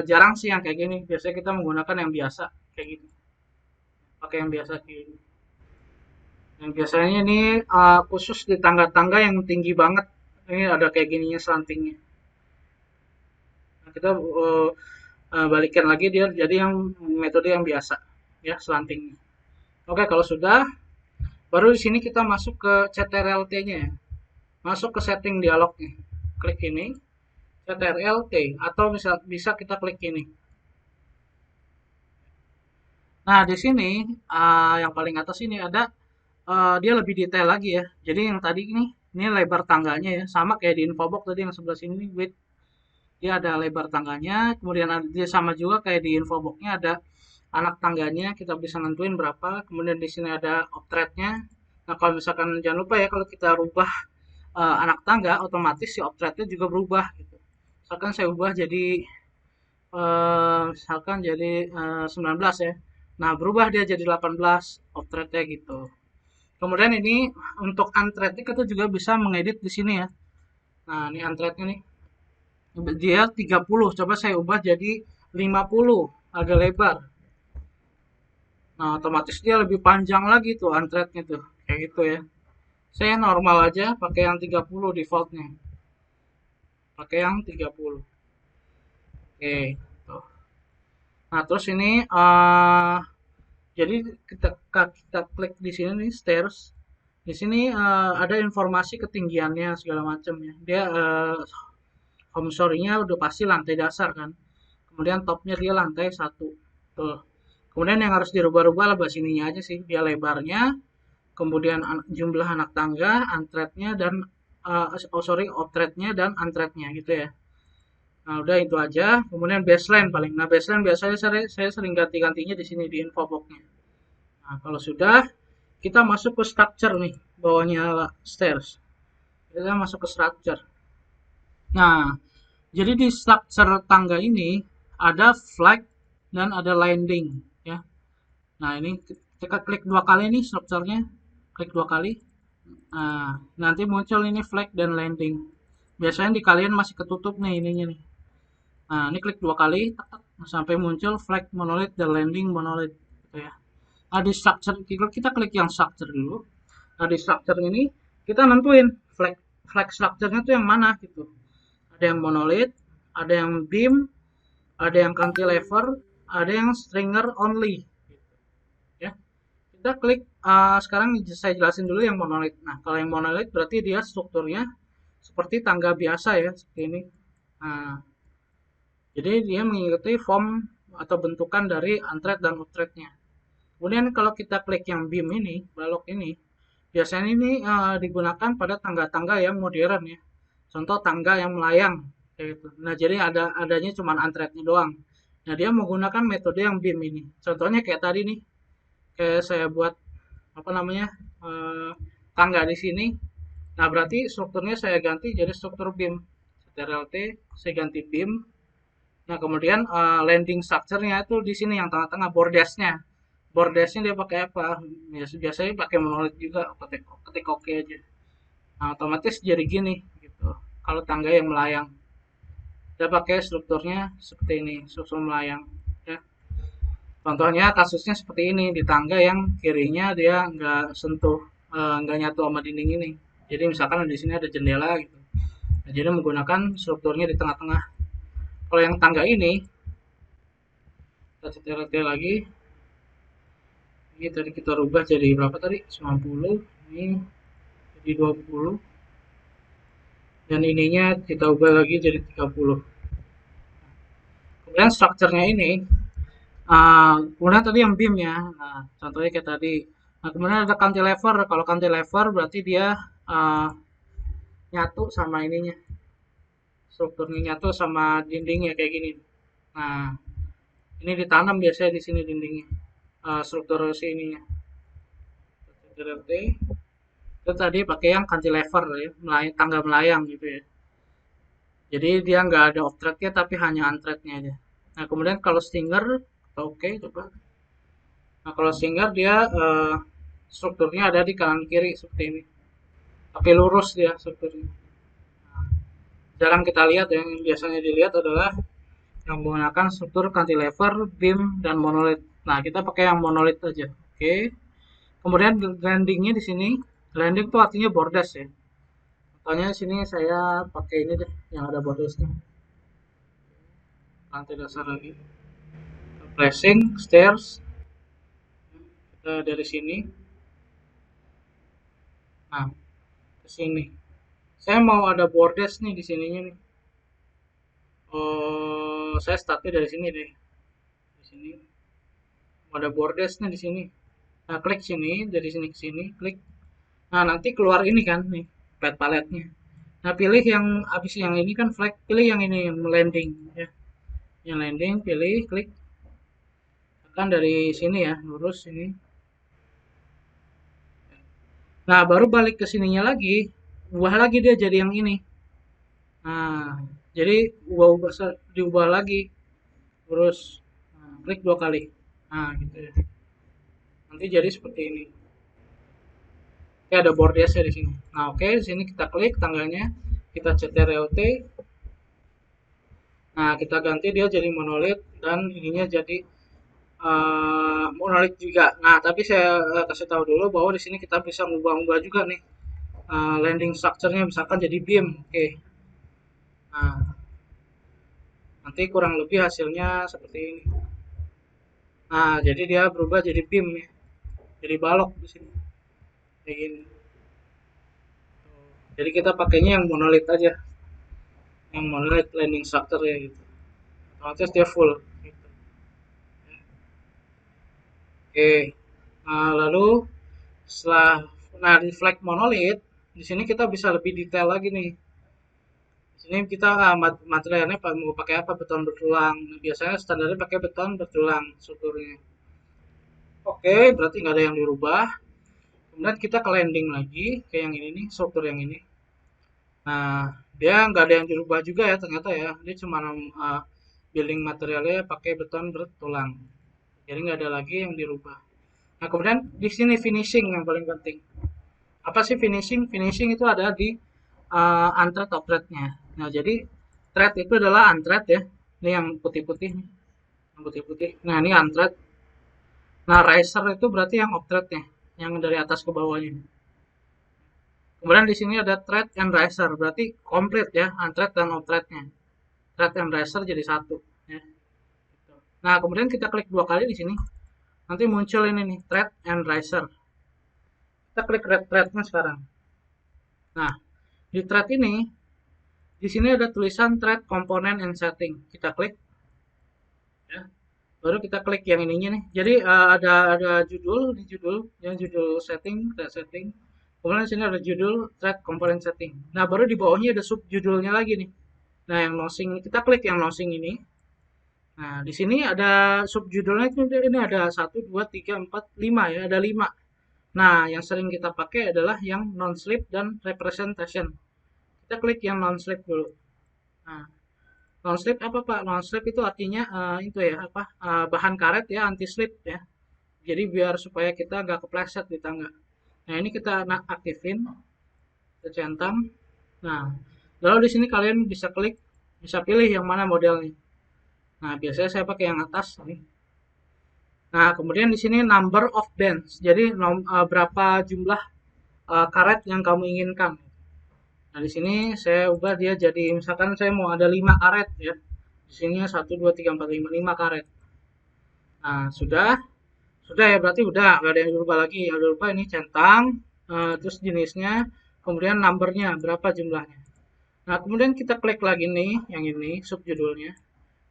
jarang sih yang kayak gini. Biasanya kita menggunakan yang biasa kayak gini. Pakai yang biasa kayak gini. Yang biasanya ini khusus di tangga-tangga yang tinggi banget. Ini ada kayak gininya slantingnya. Nah, kita balikin lagi dia jadi yang metode yang biasa ya slantingnya. Oke, kalau sudah baru di sini kita masuk ke CTRL-T-nya ya. Masuk ke setting dialognya. Klik ini CTRL-T atau bisa kita klik ini. Nah, di sini yang paling atas ini ada dia lebih detail lagi ya. Jadi yang tadi ini lebar tangganya ya, sama kayak di infobox tadi yang sebelah sini nih, width. Dia ada lebar tangganya, kemudian dia sama juga kayak di infoboxnya ada anak tangganya, kita bisa nentuin berapa. Kemudian di sini ada optretnya. Nah, kalau misalkan jangan lupa ya kalau kita rubah anak tangga, otomatis si optretnya juga berubah gitu. Misalkan saya ubah jadi misalkan jadi 19 ya. Nah, berubah dia jadi 18 optretnya gitu. Kemudian ini untuk antretnya kita juga bisa mengedit di sini ya. Nah, ini antretnya nih. Dia 30. Coba saya ubah jadi 50, agak lebar. Nah, otomatis dia lebih panjang lagi tuh antretnya tuh. Kayak gitu ya. Saya normal aja pakai yang 30 defaultnya. Pakai yang 30. Oke, tuh. Nah, terus ini jadi kita klik di sini nih stairs. Di sini ada informasi ketinggiannya segala macam ya. Dia home story-nya udah pasti lantai dasar kan. Kemudian topnya dia lantai 1. Tuh. Kemudian yang harus dirubah-rubah lah sininya aja sih. Dia lebarnya, kemudian jumlah anak tangga, antretnya dan optretnya dan antretnya gitu ya. Nah, udah itu aja. Kemudian baseline paling. Nah, baseline biasanya saya sering ganti-gantinya di sini di info box-nya. Nah, kalau sudah kita masuk ke structure nih, bawahnya stairs. Kita masuk ke structure. Nah, jadi di structure tangga ini ada flag dan ada landing ya. Nah, ini kita klik dua kali nih strukturnya. Klik dua kali. Nah, nanti muncul ini flag dan landing. Biasanya di kalian masih ketutup nih ininya nih. Nah, ini klik dua kali sampai muncul flag monolith dan landing monolith gitu ya. Nah, di structure kita klik yang structure dulu. Nah, di structure ini kita nentuin flag structure-nya tuh yang mana gitu. Ada yang monolith, ada yang beam, ada yang cantilever, ada yang stringer only ya. Kita klik sekarang saya jelasin dulu yang monolith. Nah, kalau yang monolith berarti dia strukturnya seperti tangga biasa ya, seperti ini. Nah, Jadi dia mengikuti form atau bentukan dari unthread dan off-thread-nya. Kemudian kalau kita klik yang beam ini, balok ini, biasanya ini digunakan pada tangga-tangga yang modern ya. Contoh tangga yang melayang kayak gitu. Nah, jadi adanya cuma unthread-nya doang. Nah, dia menggunakan metode yang beam ini. Contohnya kayak tadi nih, kayak saya buat apa namanya? eh, tangga di sini. Nah, berarti strukturnya saya ganti jadi struktur beam. Ctrl T, saya ganti beam. Nah, kemudian landing structure-nya itu di sini yang tengah-tengah bordes-nya. Bordesnya dia pakai apa? Ya, biasanya pakai monolith juga, ketik oke aja. Nah, otomatis jadi gini gitu. Kalau tangga yang melayang, dia pakai strukturnya seperti ini, struktur melayang. Ya. Contohnya kasusnya seperti ini di tangga yang kirinya dia nggak sentuh, nggak nyatu sama dinding ini. Jadi misalkan di sini ada jendela gitu. Nah, jadi menggunakan strukturnya di tengah-tengah. Kalau yang tangga ini, kita cetir lagi. Ini tadi kita rubah jadi berapa tadi? 90. Ini jadi 20. Dan ininya kita ubah lagi jadi 30. Kemudian strukturnya ini, kemudian tadi yang beam ya. Nah, contohnya kayak tadi. Nah, kemudian ada cantilever. Kalau cantilever berarti dia nyatu sama ininya. Strukturnya nyatu sama dindingnya kayak gini. Nah, ini ditanam biasanya di sini dindingnya. Struktur si ininya. Itu tadi pakai yang cantilever ya, tangga melayang gitu ya. Jadi dia nggak ada off threadnya tapi hanya on threadnya aja. Nah kemudian kalau stinger, oke coba. Nah kalau stinger dia strukturnya ada di kanan kiri seperti ini. Tapi lurus dia strukturnya. Nah, jarang kita lihat yang biasanya dilihat adalah yang menggunakan struktur cantilever, beam, dan monolith. Nah kita pakai yang monolith aja. Oke. Kemudian landingnya di sini, landing itu artinya bordes ya. Contohnya sini saya pakai ini deh yang ada bordesnya. Lantai dasar lagi. Flashing, stairs. Kita dari sini. Nah, ke sini. Saya mau ada bordes nih di sininya nih. Oh, saya startnya dari sini deh. Di sini. Ada bordes nih di sini. Nah, klik sini, dari sini ke sini, klik. Nah, nanti keluar ini kan nih, pad paletnya. Nah, pilih yang habis yang ini kan flag, pilih yang ini yang landing ya. Yang landing, pilih, klik. Tekan dari sini ya, lurus ini. Nah, baru balik ke sininya lagi, ubah lagi dia jadi yang ini. Nah, jadi diubah lagi, terus klik 2 kali. Nah, gitu ya. Nanti jadi seperti ini. Oke, ada bordesnya di sini. Nah, oke, di sini kita klik tangganya, kita ctrl T. Nah, kita ganti dia jadi monolith dan ininya jadi monolith juga. Nah, tapi saya kasih tahu dulu bahwa di sini kita bisa ngubah-ubah juga nih landing structure-nya misalkan jadi beam. Oke. Nah, nanti kurang lebih hasilnya seperti ini. Nah, jadi dia berubah jadi beam ya. Jadi balok di sini. Kayak gini. Jadi kita pakainya yang monolith aja. Yang monolith landing structure ya gitu. Otomatis dia full gitu. Oke. Nah, lalu setelah di flag monolith, di sini kita bisa lebih detail lagi nih. Di sini kita materialnya mau pakai apa? Beton bertulang. Nah, biasanya standarnya pakai beton bertulang strukturnya. Oke, berarti nggak ada yang dirubah. Kemudian kita ke landing lagi, ke yang ini nih, struktur yang ini. Nah, dia nggak ada yang dirubah juga ya ternyata ya. Dia cuma building materialnya pakai beton bertulang. Jadi nggak ada lagi yang dirubah. Nah, kemudian di sini finishing yang paling penting. Apa sih finishing? Finishing itu ada di unthread of thread-nya. Nah, jadi thread itu adalah unthread ya. Ini yang putih-putih nih. Yang putih-putih. Nah, ini unthread. Nah, riser itu berarti yang off thread-nya, yang dari atas ke bawahnya. Kemudian di sini ada thread and riser, berarti komplit ya, unthread dan off thread-nya. Thread and riser jadi satu ya. Nah, kemudian kita klik 2 kali di sini. Nanti muncul ini nih, thread and riser. Kita klik thread-nya sekarang. Nah, di thread ini di sini ada tulisan thread component and setting. Kita klik. ya. Baru kita klik yang ininya nih. Jadi ada judul di judul, yang judul setting, thread setting. Kemudian di sini ada judul thread component setting. Nah, baru di bawahnya ada sub judulnya lagi nih. Nah, yang nosing kita klik yang nosing ini. Nah, di sini ada subjudulnya itu ini ada 1, 2, 3, 4, 5 ya, ada 5. Nah, yang sering kita pakai adalah yang non-slip dan representation. Kita klik yang non-slip dulu. Nah, non-slip apa Pak? Non-slip itu artinya itu ya apa? Bahan karet ya, anti-slip ya. Jadi biar supaya kita nggak kepleset di tangga. Nah, ini kita aktifin, kita centang. Nah, lalu di sini kalian bisa klik, bisa pilih yang mana modelnya. Nah, biasanya saya pakai yang atas nih. Nah, kemudian di sini number of bands. Jadi berapa jumlah karet yang kamu inginkan. Nah, di sini saya ubah dia jadi misalkan saya mau ada 5 karet ya. Di sini 1, 2, 3, 4, 5, 5 karet. Nah, sudah ya berarti udah nggak ada yang dirubah lagi. Yang dirubah ini centang, terus jenisnya, kemudian numbernya berapa jumlahnya. Nah, kemudian kita klik lagi nih yang ini subjudulnya.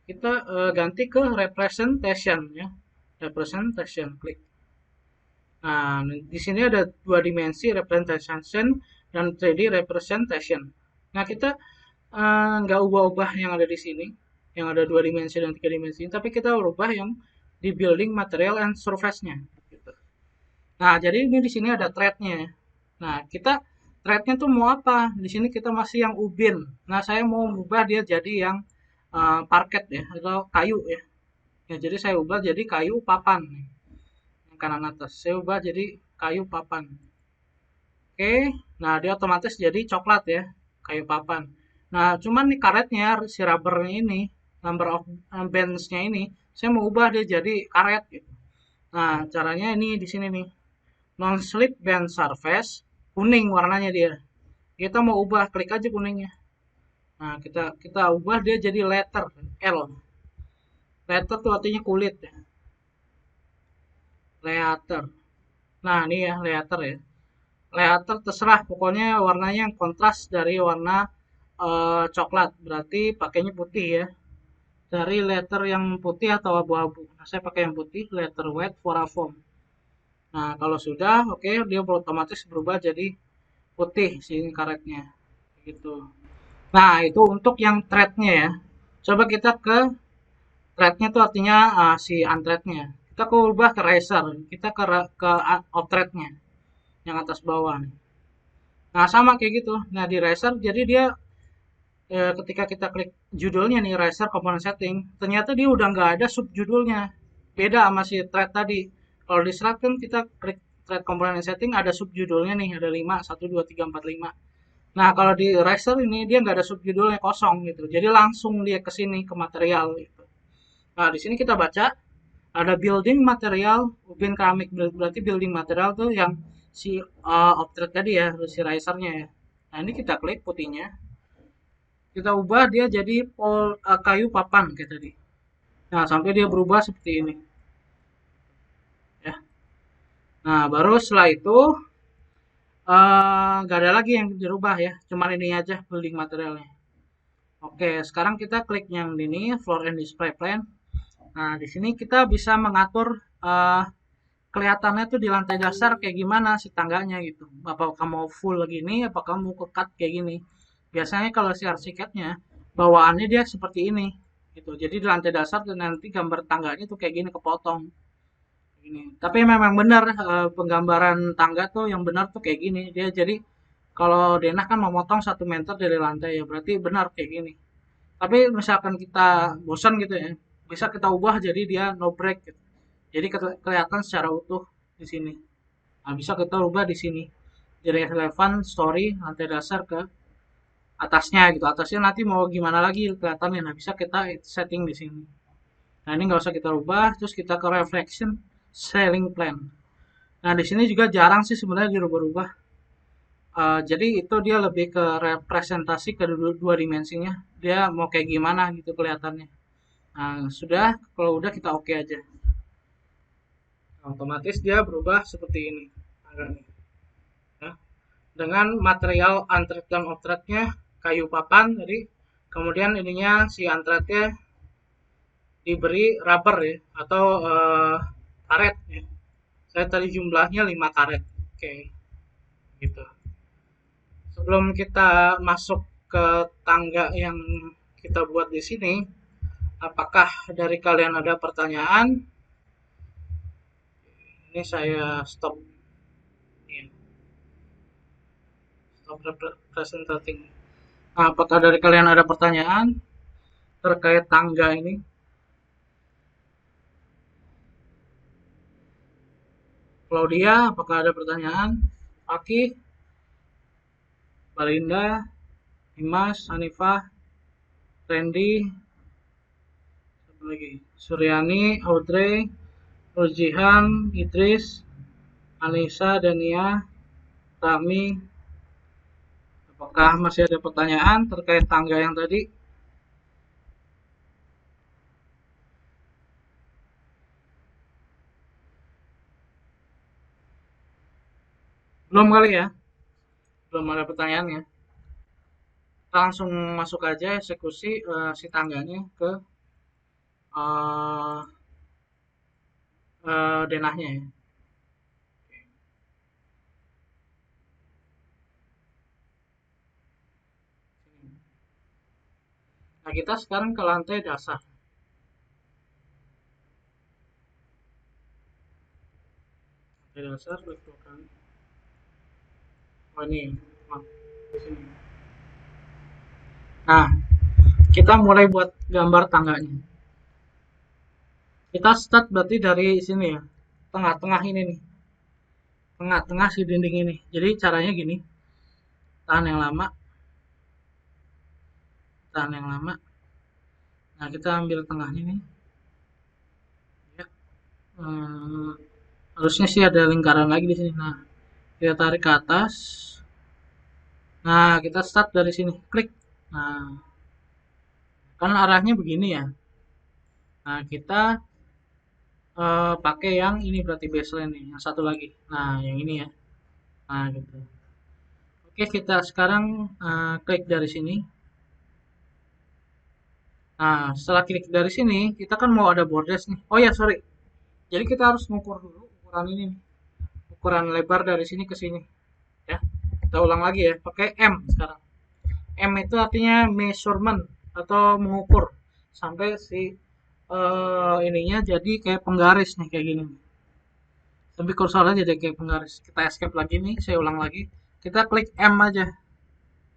Kita ganti ke representation ya. Representation klik. Nah, di sini ada 2 dimensi representation dan 3D representation. Nah, kita nggak ubah-ubah yang ada di sini, yang ada 2 dimensi dan 3 dimensi, tapi kita ubah yang di building material and surface-nya. Gitu. Nah, jadi ini di sini ada thread-nya. Nah, kita thread-nya tuh mau apa? Di sini kita masih yang ubin. Nah, saya mau ubah dia jadi yang parket ya, atau kayu ya. Ya, jadi saya ubah jadi kayu papan. Yang kanan atas. Saya ubah jadi kayu papan. Oke, nah dia otomatis jadi coklat ya, kayu papan. Nah, cuman nih karetnya, si rubbernya ini, number of bands-nya ini, saya mau ubah dia jadi karet gitu. Nah, caranya ini di sini nih. Non-slip band surface, kuning warnanya dia. Kita mau ubah, klik aja kuningnya. Nah, kita ubah dia jadi letter L. Letter tuh artinya kulit ya. Letter. Nah, ini ya, letter ya. Letter terserah, pokoknya warnanya yang kontras dari warna coklat. Berarti pakainya putih ya. Cari letter yang putih atau abu-abu. Nah, saya pakai yang putih, letter white for a form. Nah, kalau sudah, oke, dia otomatis berubah jadi putih si karetnya. Gitu. Nah, itu untuk yang threadnya ya. Coba kita ke threadnya tuh artinya si unthreadnya. Kita ke ubah ke eraser. Kita ke off-threadnya. Yang atas bawah. Nah, sama kayak gitu. Nah, di eraser jadi dia ketika kita klik judulnya nih eraser component setting, ternyata dia udah nggak ada subjudulnya. Beda sama si thread tadi. Kalau di thread kan kita klik thread component setting ada subjudulnya nih, ada 5, 1, 2, 3, 4, 5. Nah, kalau di eraser ini dia nggak ada subjudulnya kosong gitu. Jadi langsung dia ke sini ke material gitu. Nah, di sini kita baca ada building material, ubin keramik berarti building material tuh yang si object tadi ya, si risernya ya. Nah, ini kita klik putihnya. Kita ubah dia jadi kayu papan kayak tadi. Nah, sampai dia berubah seperti ini. Ya. Nah, baru setelah itu nggak ada lagi yang dirubah ya. Cuman ini aja building materialnya. Oke, sekarang kita klik yang ini floor and display plan. Nah, di sini kita bisa mengatur kelihatannya tuh di lantai dasar kayak gimana si tangganya gitu. Apa kamu full gini, apa kamu ke cut kayak gini. Biasanya kalau si arsiteknya bawaannya dia seperti ini gitu. Jadi di lantai dasar dan nanti gambar tangganya tuh kayak gini kepotong. Gini. Tapi memang benar penggambaran tangga tuh yang benar tuh kayak gini. Dia jadi kalau denah kan memotong 1 meter dari lantai ya berarti benar kayak gini. Tapi misalkan kita bosan gitu ya, bisa kita ubah jadi dia no break gitu. Jadi kelihatan secara utuh di sini. Nah, bisa kita ubah di sini. Jadi relevan story lantai dasar ke atasnya gitu. Atasnya nanti mau gimana lagi kelihatannya. Nah, bisa kita setting di sini. Nah, ini nggak usah kita ubah. Terus kita ke reflection ceiling plan. Nah, di sini juga jarang sih sebenarnya dirubah-ubah. Jadi itu dia lebih ke representasi ke dua dimensinya. Dia mau kayak gimana gitu kelihatannya. Nah, sudah. Kalau udah kita oke aja. Otomatis dia berubah seperti ini tangganya ya. Dengan material unthread dan off-threadnya kayu papan tadi, kemudian ininya si unthreadnya diberi rubber ya, atau karet ya. Saya tadi jumlahnya 5 karet. Oke, gitu. Sebelum kita masuk ke tangga yang kita buat di sini, apakah dari kalian ada pertanyaan? Ini saya stop, ya, stop representing. Apakah dari kalian ada pertanyaan terkait tangga ini? Claudia, apakah ada pertanyaan? Aki, Balinda, Dimas, Hanifah, Randy, siapa lagi? Suryani, Audrey, Rujihan, Idris, Anissa, Dania, Rami. Apakah masih ada pertanyaan terkait tangga yang tadi? Belum kali ya? Belum ada pertanyaannya. Kita langsung masuk aja eksekusi si tangganya ke uh, denahnya ya. Nah, kita sekarang ke lantai dasar. Lantai dasar, klik dua kali. Oh ini, di sini. Nah, kita mulai buat gambar tangganya. Kita start berarti dari sini ya, tengah-tengah ini nih, tengah-tengah si dinding ini. Jadi caranya gini, tahan yang lama, tahan yang lama. Nah, kita ambil tengahnya nih. Ya. Harusnya sih ada lingkaran lagi di sini. Nah, kita tarik ke atas. Nah, kita start dari sini, klik. Nah, kan arahnya begini ya. Nah, kita pakai yang ini berarti baseline nih, yang satu lagi. Nah, yang ini ya. Nah, gitu. Oke, kita sekarang klik dari sini. Nah, setelah klik dari sini, kita kan mau ada borders nih. Oh ya, sorry. Jadi kita harus ngukur dulu ukuran ini nih. Ukuran lebar dari sini ke sini. Ya. Kita ulang lagi ya, pakai M sekarang. M itu artinya measurement atau mengukur sampai si ininya jadi kayak penggaris nih kayak gini. Tapi kursornya jadi kayak penggaris. Kita escape lagi nih, saya ulang lagi. Kita klik M aja.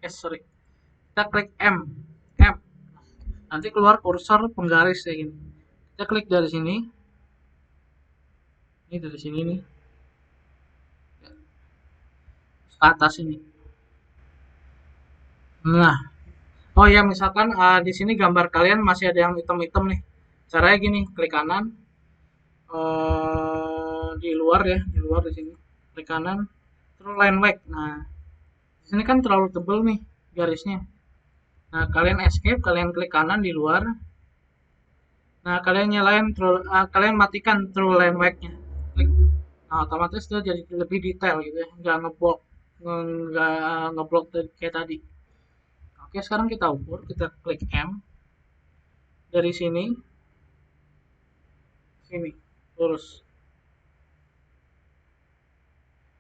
Sorry. Kita klik M. M. Nanti keluar kursor penggaris kayak gini. Kita klik dari sini. Ini dari sini nih. Ke atas ini. Nah, oh ya misalkan di sini gambar kalian masih ada yang hitam-hitam nih. Caranya gini, klik kanan, di luar ya, di luar di sini, klik kanan, terus line weight. Nah, di sini kan terlalu tebal nih garisnya. Nah, kalian escape, kalian klik kanan di luar. Nah, kalian nyalain, kalian matikan true line weight-nya. Klik. Nah, otomatis dia jadi lebih detail gitu ya, nggak ngeblok, nggak ngeblok kayak tadi. Oke, sekarang kita ukur, kita klik M dari sini, sini, lurus.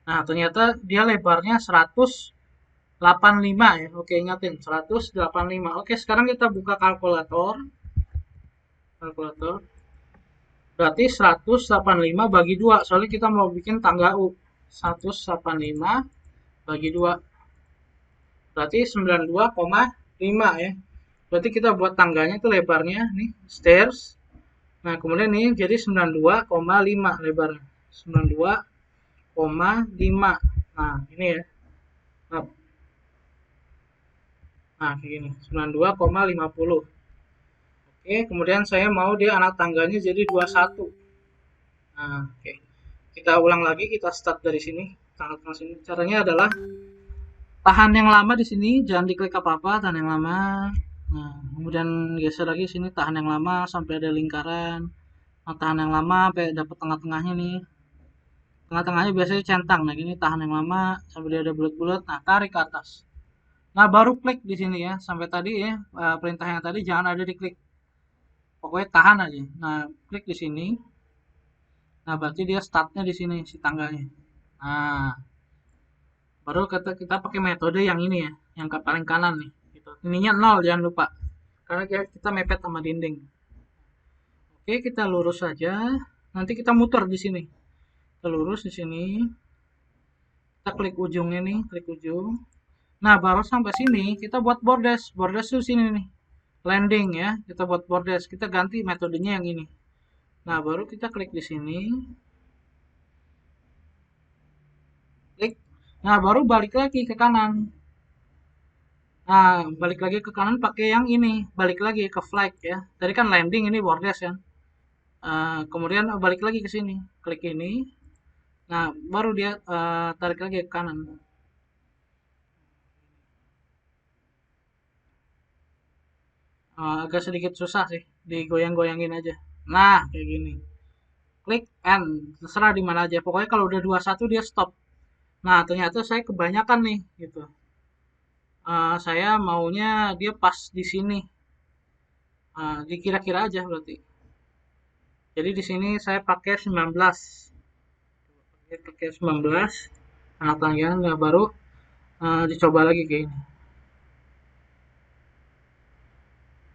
Nah, ternyata dia lebarnya 185 ya. Oke, ingatin 185. Oke, sekarang kita buka kalkulator. Kalkulator. Berarti 185 bagi 2. Soalnya kita mau bikin tangga U. 185 bagi 2. Berarti 92,5 ya. Berarti kita buat tangganya itu lebarnya nih, stairs. Nah, kemudian ini jadi 92,5 lebarnya. 92,5. Nah, ini ya. Nah, kayak gini. 92,50. Oke, kemudian saya mau dia anak tangganya jadi 21. Nah, oke. Kita ulang lagi, kita start dari sini. Tengah-tengah sini. Caranya adalah tahan yang lama di sini, jangan diklik apa-apa, tahan yang lama. Nah, kemudian geser lagi sini, tahan yang lama sampai ada lingkaran. Nah, tahan yang lama sampai dapat tengah-tengahnya nih. Tengah-tengahnya biasanya centang. Nah, gini tahan yang lama sampai dia ada bulat-bulat. Nah, tarik ke atas. Nah, baru klik di sini ya. Sampai tadi ya, perintah yang tadi jangan ada diklik. pokoknya tahan aja. Nah, klik di sini. Nah, berarti dia startnya di sini si tangganya. Nah, baru kita pakai metode yang ini ya, yang ke paling kanan nih. Gitu. Ininya 0 jangan lupa, karena kita mepet sama dinding. Oke, kita lurus saja. Nanti kita muter di sini. Kita lurus di sini. Kita klik ujungnya nih, klik ujung. Nah, baru sampai sini kita buat bordes. Bordes tuh sini nih. Landing ya, kita buat bordes. Kita ganti metodenya yang ini. Nah, baru kita klik di sini. Klik. Nah, baru balik lagi ke kanan. Nah, balik lagi ke kanan pakai yang ini. Balik lagi ke flag ya. Tadi kan landing, ini bordes ya. Kemudian balik lagi ke sini. Klik ini. Nah, baru dia tarik lagi ke kanan. Agak sedikit susah sih, digoyang-goyangin aja. Nah, kayak gini. Klik N, terserah di mana aja. Pokoknya kalau udah 21 dia stop. Nah, ternyata saya kebanyakan nih, gitu. Saya maunya dia pas di sini. Dikira-kira aja berarti. Jadi di sini saya pakai 19. Pakai 19. Tanda tangan, nah baru dicoba lagi kayak ini.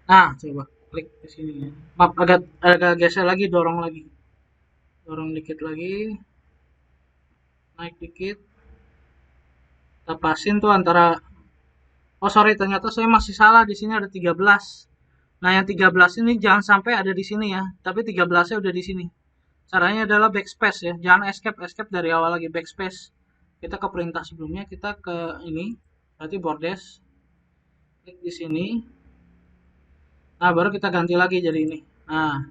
Nah, coba klik ke sini ya. Maaf, agak geser lagi, dorong lagi. Dorong dikit lagi. Naik dikit. Kita pasin tuh antara. Oh, sorry, ternyata saya masih salah. Di sini ada 13. Nah, yang 13 ini jangan sampai ada di sini ya. Tapi 13-nya udah di sini. Caranya adalah backspace ya. Jangan escape, escape dari awal lagi, backspace. Kita ke perintah sebelumnya, kita ke ini. Berarti bordes. Klik di sini. Nah, baru kita ganti lagi jadi ini. Nah,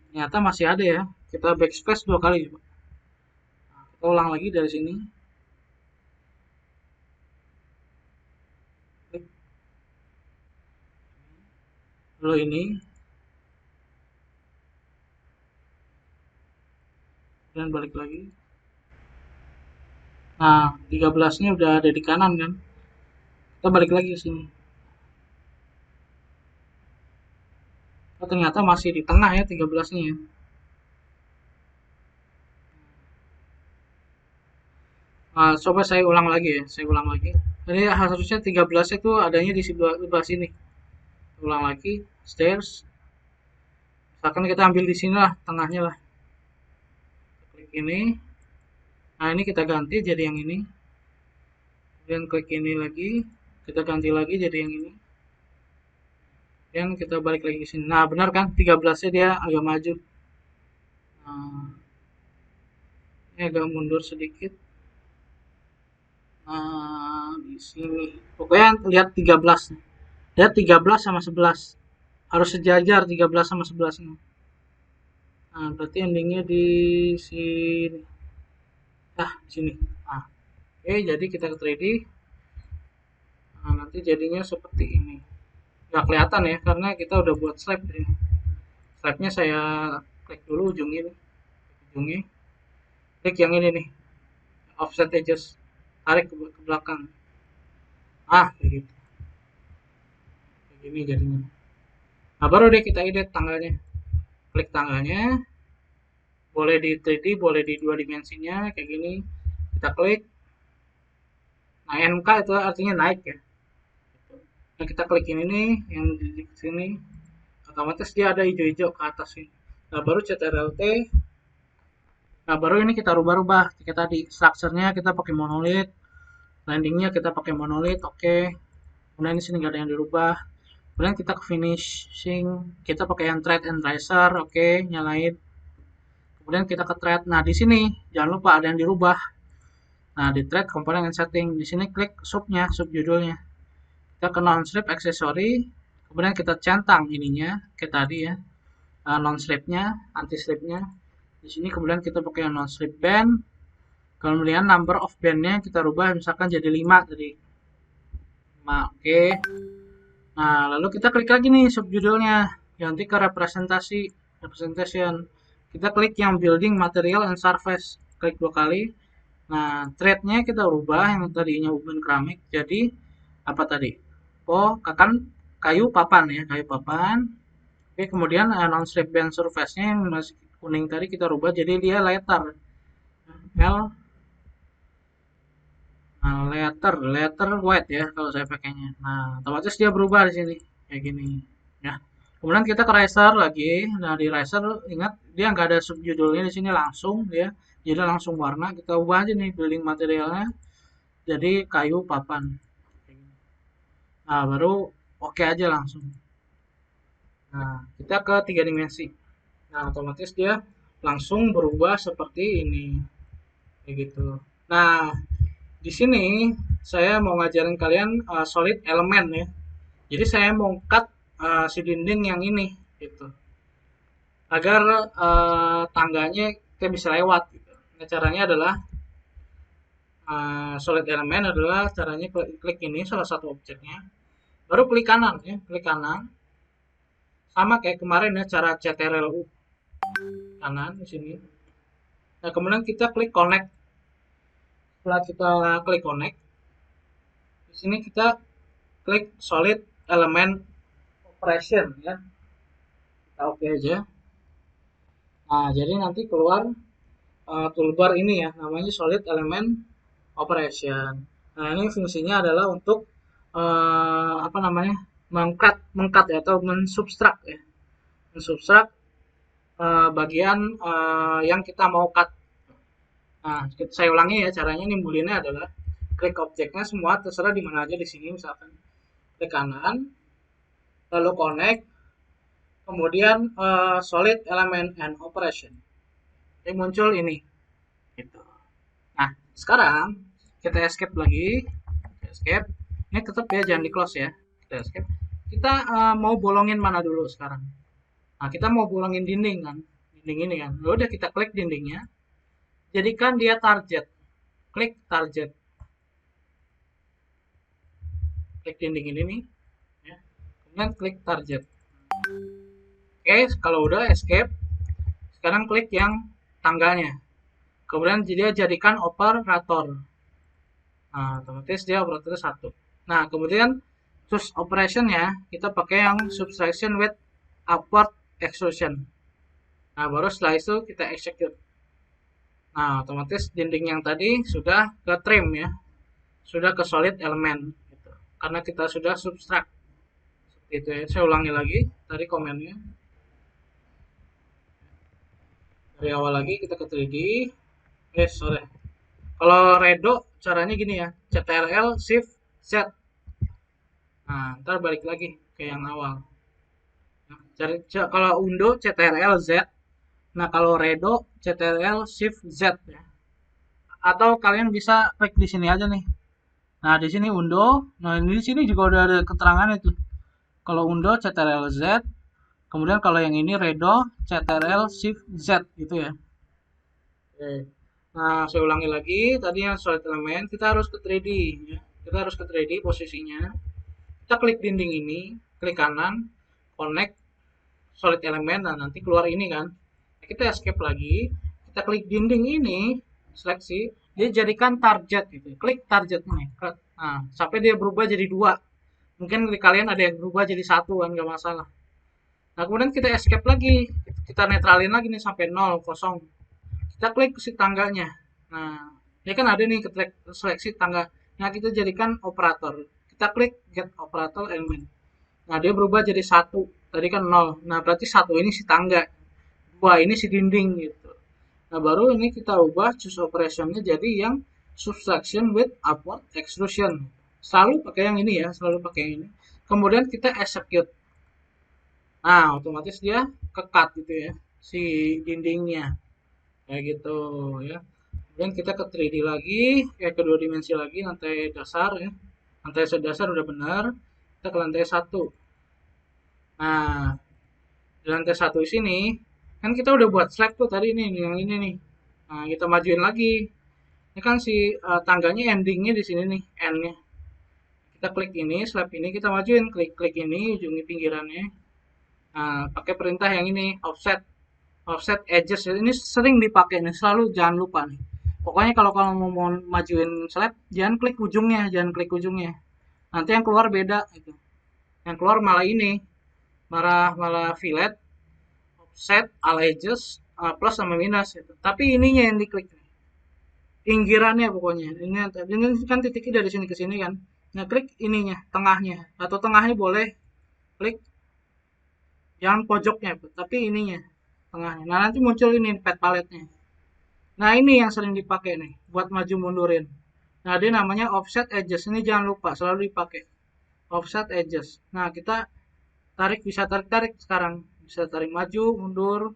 ternyata masih ada ya. Kita backspace 2 kali coba. Nah, kita ulang lagi dari sini. Klik. Lalu ini. Dan balik lagi. Nah, 13-nya udah ada di kanan kan. Kita balik lagi ke sini. Oh, ternyata masih di tengah ya 13-nya ya. Coba saya ulang lagi ya, saya ulang lagi. Jadi harusnya 13 itu adanya di sebelah sini. Ulang lagi, stairs. Misalkan kita ambil di sini lah, tengahnya lah. Klik ini. Nah, ini kita ganti jadi yang ini. Kemudian klik ini lagi, kita ganti lagi jadi yang ini. Dan kita balik lagi ke sini. Nah, benar kan? 13-nya dia agak maju. Nah, ini agak mundur sedikit. Nah, di sini. Pokoknya lihat 13. Lihat 13 sama 11. Harus sejajar 13 sama 11. Nah, berarti endingnya di sini. Di sini. Nah, oke, jadi kita ke 3D. Nah, nanti jadinya seperti ini. Nggak kelihatan ya, karena kita udah buat slab ini. Slabnya saya klik dulu ujungnya. Ujungnya. Klik yang ini nih. Offset edges. Tarik ke belakang. Kayak gitu. Kayak gini jadinya. Nah, baru deh kita edit tanggalnya. Klik tanggalnya. Boleh di 3D, boleh di 2 dimensinya. Kayak gini. Kita klik. Nah, NK itu artinya naik ya. Nah, kita klik ini nih, yang di sini. Otomatis dia ada hijau-hijau ke atas ini. Nah, baru CTRL-T. Nah, baru ini kita rubah-rubah. Kayak tadi, structure-nya kita pakai monolith. Landing-nya kita pakai monolith, oke. Kemudian di sini nggak ada yang dirubah. Kemudian kita ke finishing, kita pakai yang thread and tracer, oke, nyalain. Kemudian kita ke thread. Nah, di sini jangan lupa ada yang dirubah. Nah, di thread component and setting, di sini klik subnya, sub judulnya. Kita ke non-strip accessory, kemudian kita centang ininya, kayak tadi ya. Non-stripnya, anti-stripnya. Di sini kemudian kita pakai non-strip band. Kemudian number of bandnya kita rubah misalkan jadi 5 tadi. 5, oke. Nah, lalu kita klik lagi nih subjudulnya, ganti ke representation. Kita klik yang building material and surface, klik 2 kali. Nah, thread-nya kita rubah yang tadinya uben keramik jadi apa tadi? Oh, kan kayu papan ya, kayu papan. Oke, kemudian non slip band surface-nya yang masih kuning tadi kita rubah jadi dia letter. L letter white ya kalau saya pakainya. Nah, otomatis dia berubah di sini kayak gini. Ya. Kemudian kita ke Razer lagi. Nah, di Razer ingat dia nggak ada subjudulnya di sini langsung ya. Jadi langsung warna kita ubah aja nih building materialnya jadi kayu papan. Nah, baru oke aja langsung. Nah, kita ke tiga dimensi. Nah, otomatis dia langsung berubah seperti ini. Kayak gitu. Nah, di sini saya mau ngajarin kalian solid elemen ya. Jadi saya mau cut si dinding yang ini gitu. Agar tangganya kita bisa lewat gitu. Nah, caranya adalah solid elemen adalah caranya klik ini salah satu objeknya. Baru klik kanan ya, klik kanan. Sama kayak kemarin ya cara CTRL-U kanan di sini. Nah, kemudian kita klik connect. Setelah kita klik connect, di sini kita klik solid element operation ya. Kita oke aja. Nah, jadi nanti keluar toolbar ini ya, namanya solid element operation. Nah, ini fungsinya adalah untuk apa namanya? mengkat ya atau mensubstrak ya. Mensubstrak bagian yang kita mau cut. Nah, saya ulangi ya caranya nimbulinnya adalah klik objeknya semua terserah di mana aja di sini misalkan klik kanan lalu connect kemudian solid element and operation. Jadi muncul ini gitu. Nah, sekarang kita escape lagi. Kita escape. Ini tetap ya jangan di close ya. Kita escape. Kita mau bolongin mana dulu sekarang? Nah, kita mau bolongin dinding kan. Dinding ini kan. Ya udah kita klik dindingnya. Jadikan dia target. Klik target. Klik dinding ini nih. Ya. Kemudian klik target. Oke, kalau udah escape. Sekarang klik yang tangganya. Kemudian dia jadikan operator. Nah, otomatis dia operator 1. Nah, kemudian choose operation ya, kita pakai yang subtraction with upward extrusion. Nah, baru setelah itu kita execute. Nah, otomatis dinding yang tadi sudah ke trim ya, sudah ke solid element. Gitu. Karena kita sudah subtract. Itu ya. Saya ulangi lagi tadi komennya. Dari awal lagi kita ke 3D. Sorry. Kalau redo caranya gini ya, CTRL Shift Z. Nah, ntar balik lagi ke yang awal. Nah, kalau undo CTRL Z. Nah, kalau redo CTRL Shift Z ya. Atau kalian bisa klik di sini aja nih. Nah, di sini undo. Nah, ini di sini juga udah ada keterangan itu. Kalau undo CTRL Z. Kemudian kalau yang ini redo CTRL Shift Z gitu ya. Oke. Nah, saya ulangi lagi. Tadi yang solid element kita harus ke 3D ya. Kita harus ke 3D posisinya. Kita klik dinding ini, klik kanan, connect solid element, nah nanti keluar ini kan. Nah, kita escape lagi, kita klik dinding ini, seleksi, dia jadikan target gitu. Klik target nih. Nah, sampai dia berubah jadi 2. Mungkin di kalian ada yang berubah jadi 1 kan, nggak masalah. Nah, kemudian kita escape lagi, kita netralin lagi nih sampai 0, kosong. Kita klik si tangganya. Nah, ini kan ada nih seleksi tangga. Nah, kita jadikan operator. Kita klik get operator element. Nah, dia berubah jadi 1. Tadi kan 0. Nah, berarti 1 ini si tangga. 2 ini si dinding gitu. Nah, baru ini kita ubah choose operationnya jadi yang subtraction with upward extrusion. Selalu pakai yang ini ya, selalu pakai yang ini. Kemudian kita execute. Nah, otomatis dia ke-cut gitu ya, si dindingnya. Kayak gitu ya. Kemudian kita ke 3D lagi, ke 2 dimensi lagi, lantai dasar ya. Lantai dasar udah benar. Kita ke lantai 1. Nah, di lantai 1 sini kan kita udah buat slab tuh tadi nih yang ini nih. Nah, kita majuin lagi. Ini kan si tangganya endingnya di sini nih, end-nya. Kita klik ini, slab ini kita majuin, klik ini ujungnya pinggirannya. Nah, pakai perintah yang ini, offset edges. Ini sering dipakai nih, selalu jangan lupa nih. pokoknya kalau kamu mau majuin slab, jangan klik ujungnya, jangan klik ujungnya. Nanti yang keluar beda gitu. Yang keluar malah ini, malah malah fillet, offset, all edges, plus sama minus gitu. Tapi ininya yang diklik, pinggirannya pokoknya. Ini kan titiknya dari sini ke sini kan. Nah, klik ininya, tengahnya, atau tengahnya boleh klik, jangan pojoknya, tapi ininya, tengahnya. Nah, nanti muncul ini pad paletnya. Nah, ini yang sering dipakai nih buat maju mundurin. Nah, dia namanya offset edges. Ini jangan lupa selalu dipakai. Offset edges. Nah, kita tarik, bisa tarik-tarik sekarang. Bisa tarik maju, mundur.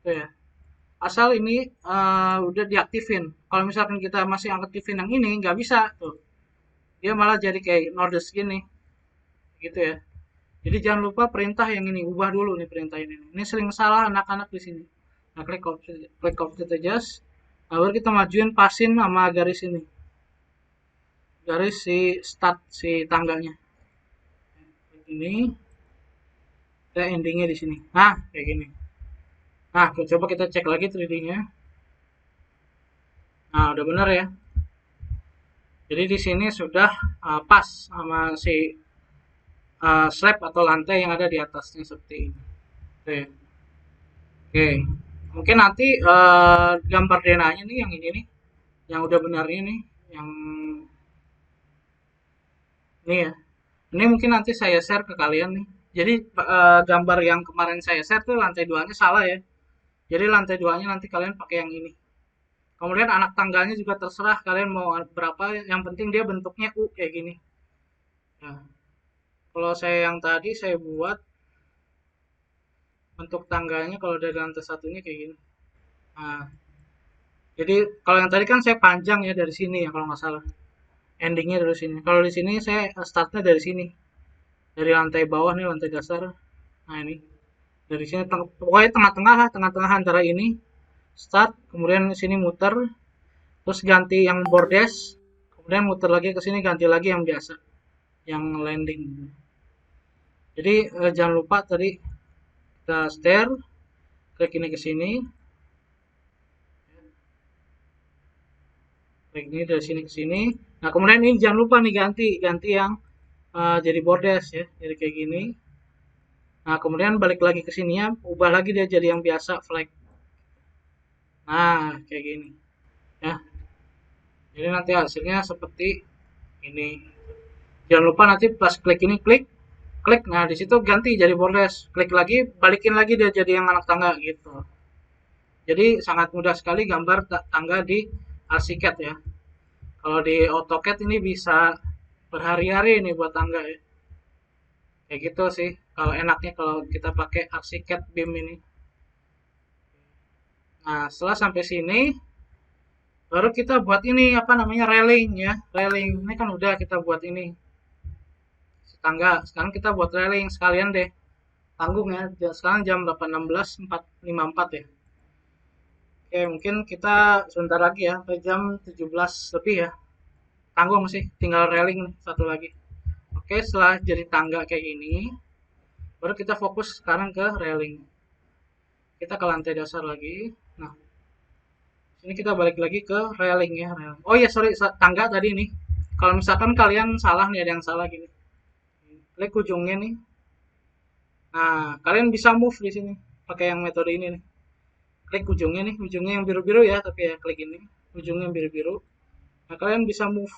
Tuh ya. Asal ini udah diaktifin. Kalau misalkan kita masih aktifin yang ini, nggak bisa tuh. Dia malah jadi kayak nordes gini. Gitu ya. Jadi jangan lupa perintah yang ini, ubah dulu nih perintah ini. Ini sering salah anak-anak di sini. Nah, klik offset adjust. Nah, baru kita majuin pasin sama garis ini. Garis si start si tangganya. Ini kita endingnya di sini. Nah, kayak gini. Nah, coba kita cek lagi 3D-nya. Nah, udah benar ya. Jadi di sini sudah pas sama si slab atau lantai yang ada di atasnya seperti ini. Oke. Oke. Mungkin nanti gambar denanya nih yang ini nih, yang udah benar ini, yang ini ya. Ini mungkin nanti saya share ke kalian nih. Jadi gambar yang kemarin saya share tuh lantai 2-nya salah ya. Jadi lantai 2-nya nanti kalian pakai yang ini. Kemudian anak tangganya juga terserah kalian mau berapa, yang penting dia bentuknya U kayak gini. Nah, kalau saya yang tadi saya buat bentuk tangganya kalau dari lantai satunya kayak gini. Nah, jadi kalau yang tadi kan saya panjang ya dari sini ya kalau nggak salah. Endingnya dari sini. Kalau di sini saya startnya dari sini. Dari lantai bawah nih, lantai dasar. Nah ini. Dari sini, pokoknya tengah-tengah lah, tengah-tengah antara ini. Start, kemudian sini muter. Terus ganti yang bordes. Kemudian muter lagi ke sini, ganti lagi yang biasa. Yang landing. Jadi jangan lupa tadi kita steer. Klik ini ke sini. Klik ini dari sini ke sini. Nah kemudian ini jangan lupa nih ganti yang jadi bordes ya, jadi kayak gini. Nah kemudian balik lagi ke sini ya, ubah lagi dia jadi yang biasa flag. Nah kayak gini ya. Jadi nanti hasilnya seperti ini. Jangan lupa nanti pas klik ini klik. Nah di situ ganti jadi bordes. Klik lagi, balikin lagi dia jadi yang anak tangga gitu. Jadi sangat mudah sekali gambar tangga di Archicad ya. Kalau di AutoCAD ini bisa berhari-hari ini buat tangga ya. Kayak gitu sih. Kalau enaknya kalau kita pakai Archicad BIM ini. Nah, setelah sampai sini, baru kita buat ini apa namanya railing ya. Railing ini kan udah kita buat ini tangga. Sekarang kita buat railing sekalian deh. Tanggung ya. Sekarang jam 8.16.454 ya. Oke, mungkin kita sebentar lagi ya, sampai jam 17 lebih ya. Tanggung sih, tinggal railing nih, satu lagi. Oke, setelah jadi tangga kayak gini, baru kita fokus sekarang ke railing. Kita ke lantai dasar lagi. Nah, sini kita balik lagi ke railing ya. Railing. Oh ya, sorry, tangga tadi nih. Kalau misalkan kalian salah nih, ada yang salah gini. Klik ujungnya nih. Nah, kalian bisa move di sini. Pakai yang metode ini nih. Klik ujungnya nih, ujungnya yang biru-biru ya, tapi ya klik ini. Ujungnya yang biru-biru. Nah, kalian bisa move.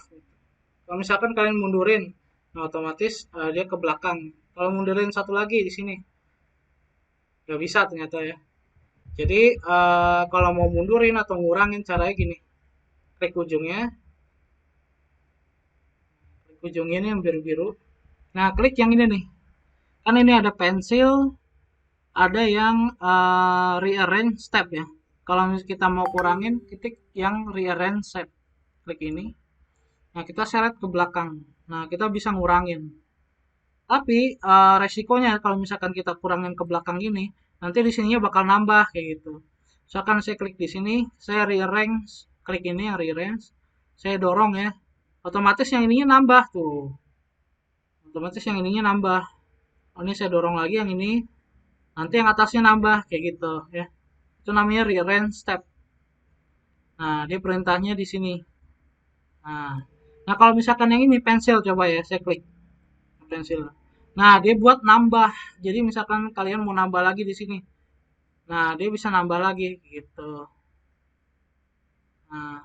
Kalau misalkan kalian mundurin, nah otomatis dia ke belakang. Kalau mundurin satu lagi di sini, nggak bisa ternyata ya. Jadi kalau mau mundurin atau ngurangin caranya gini, klik ujungnya ini yang biru-biru. Nah klik yang ini nih, kan ini ada pensil, ada yang rearrange step ya. Kalau kita mau kurangin, ketik yang rearrange step, klik ini. Nah kita seret ke belakang. Nah kita bisa ngurangin. Tapi resikonya kalau misalkan kita kurangin ke belakang gini, nanti di sininya bakal nambah kayak gitu. Misalkan saya klik di sini, saya rearrange, klik ini yang rearrange, saya dorong ya, otomatis yang ininya nambah tuh. Otomatis yang ininya nambah. Oh, ini saya dorong lagi yang ini, nanti yang atasnya nambah kayak gitu ya. Itu namanya rearrange step. Nah, dia perintahnya di sini. Nah, nah kalau misalkan yang ini pensil, coba ya, saya klik pensil. Nah, dia buat nambah. Jadi misalkan kalian mau nambah lagi di sini. Nah, dia bisa nambah lagi gitu. Nah,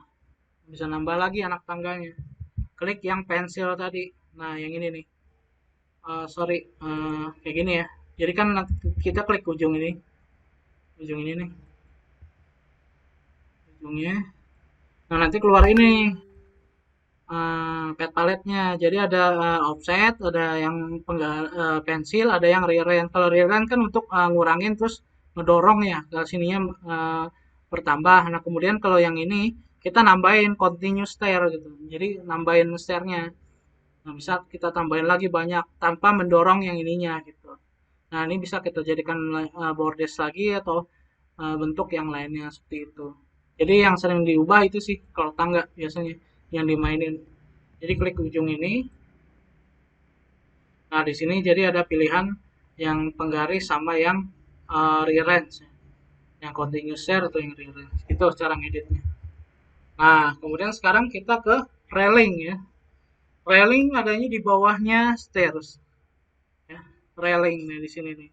bisa nambah lagi anak tangganya. Klik yang pensil tadi. Nah, yang ini nih. Sorry, kayak gini ya. Jadi kan kita klik ujung ini nih, ujungnya. Nah, nanti keluar ini pet paletnya. Jadi ada offset, ada yang pensil, ada yang rearrange. Kalau rearrange kan untuk ngurangin terus ngedorong ya ke sininya bertambah. Nah, kemudian kalau yang ini kita nambahin continuous stair gitu. Jadi nambahin stairnya. Nah, bisa kita tambahin lagi banyak tanpa mendorong yang ininya gitu. Nah, ini bisa kita jadikan bordes lagi atau bentuk yang lainnya seperti itu. Jadi yang sering diubah itu sih kalau tangga biasanya yang dimainin. Jadi klik ujung ini. Nah, di sini jadi ada pilihan yang penggaris sama yang rearrange, yang continuous share atau yang rearrange. Itu cara ngeditnya. Nah, kemudian sekarang kita ke railing ya. Railing adanya di bawahnya stairs ya. Railing nih di sini nih.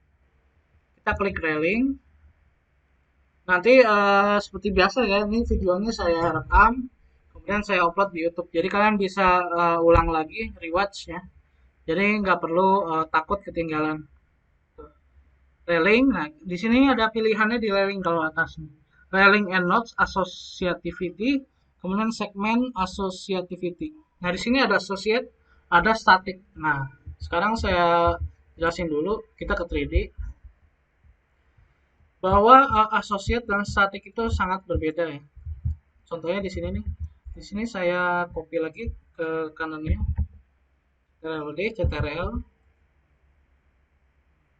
Kita klik railing. Nanti seperti biasa ya, ini videonya saya rekam, kemudian saya upload di YouTube. Jadi kalian bisa ulang lagi, rewatch ya. Jadi nggak perlu takut ketinggalan. Railing, nah di sini ada pilihannya di railing kalau atas nih. Railing and nodes associativity, kemudian segment associativity. Nah di sini ada associate, ada static. Nah sekarang saya jelasin dulu, kita ke 3D bahwa associate dan static itu sangat berbeda ya. Contohnya di sini nih. Di sini saya copy lagi ke kanannya. CTRL-D, CTRL.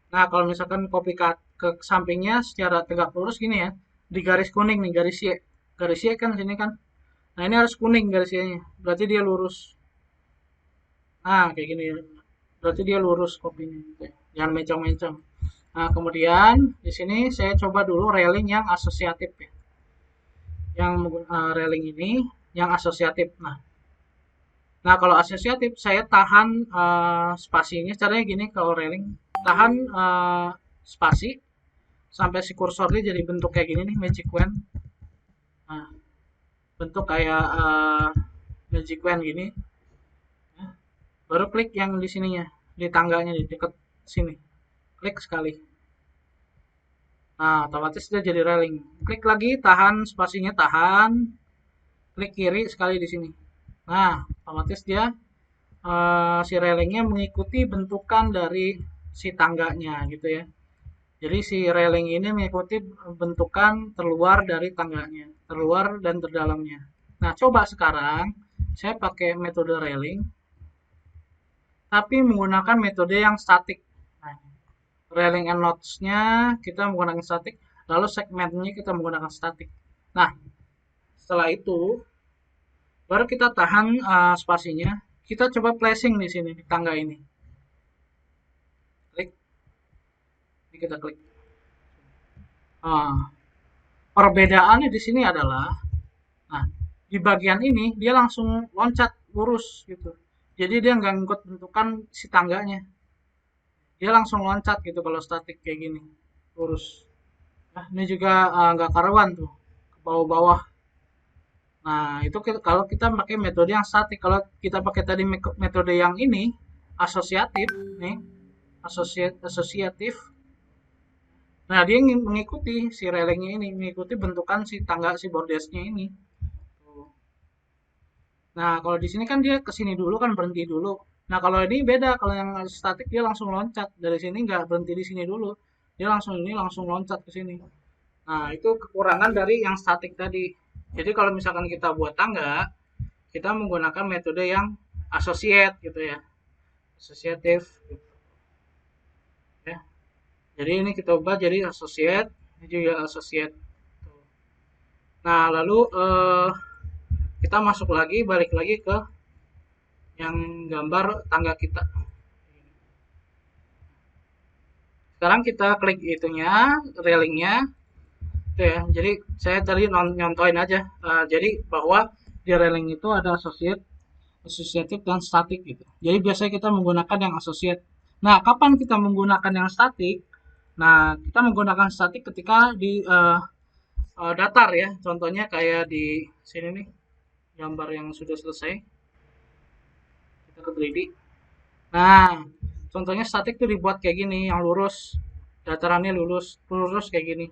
Nah, kalau misalkan copy ke sampingnya secara tegak lurus gini ya, di garis kuning nih, garis Y. Garis Y kan sini kan. Nah, ini harus kuning garis Y-nya. Berarti dia lurus. Nah, kayak gini ya. Berarti dia lurus kopinya. Jangan mencong-mencong. Nah, kemudian di sini saya coba dulu railing yang asosiatif ya. Yang railing ini yang asosiatif. Nah, kalau asosiatif saya tahan spasinya. Caranya gini kalau railing, tahan spasi sampai si kursornya jadi bentuk kayak gini nih, magic wand. Nah, bentuk kayak magic wand gini. Baru klik yang di sininya, di tangganya di dekat sini. Klik sekali. Nah, otomatis dia jadi railing. Klik lagi, tahan spasinya, tahan. Klik kiri sekali di sini. Nah, otomatis dia si railingnya mengikuti bentukan dari si tangganya gitu ya. Jadi si railing ini mengikuti bentukan terluar dari tangganya, terluar dan terdalamnya. Nah, coba sekarang saya pakai metode railing, tapi menggunakan metode yang statik. Nah, railing and nodes-nya kita menggunakan statik, lalu segmennya kita menggunakan statik. Nah, setelah itu baru kita tahan spasinya. Kita coba placing di sini di tangga ini. Klik, ini kita klik. Nah, perbedaannya di sini adalah, nah di bagian ini dia langsung loncat lurus gitu. Jadi dia nggak ngikut bentukan si tangganya. Dia langsung loncat gitu kalau statik kayak gini, lurus. Nah ini juga nggak karuan tuh ke bawah-bawah. Nah itu kalau kita pakai metode yang statik. Kalau kita pakai tadi metode yang ini asosiatif nih, asosiatif. Nah, dia mengikuti si railingnya ini, mengikuti bentukan si tangga si bordesnya ini. Nah, kalau di sini kan dia ke sini dulu kan berhenti dulu. Nah, kalau ini beda, kalau yang statik dia langsung loncat dari sini nggak berhenti di sini dulu, dia langsung ini langsung loncat ke sini. Nah, itu kekurangan dari yang statik tadi. Jadi kalau misalkan kita buat tangga, kita menggunakan metode yang associate gitu ya, associative. Gitu, ya. Jadi ini kita ubah jadi associate, ini juga associate. Nah, lalu kita masuk lagi, balik lagi ke yang gambar tangga kita. Sekarang kita klik itunya, railingnya. Itu ya. Jadi saya tadi nyontoin aja. Jadi bahwa di railing itu ada associative dan static gitu. Jadi biasanya kita menggunakan yang associate. Nah, kapan kita menggunakan yang static? Nah, kita menggunakan static ketika di datar ya. Contohnya kayak di sini nih, gambar yang sudah selesai. Kita ke 3D. Nah, contohnya statik tuh dibuat kayak gini, yang lurus, datarannya lurus, lurus kayak gini.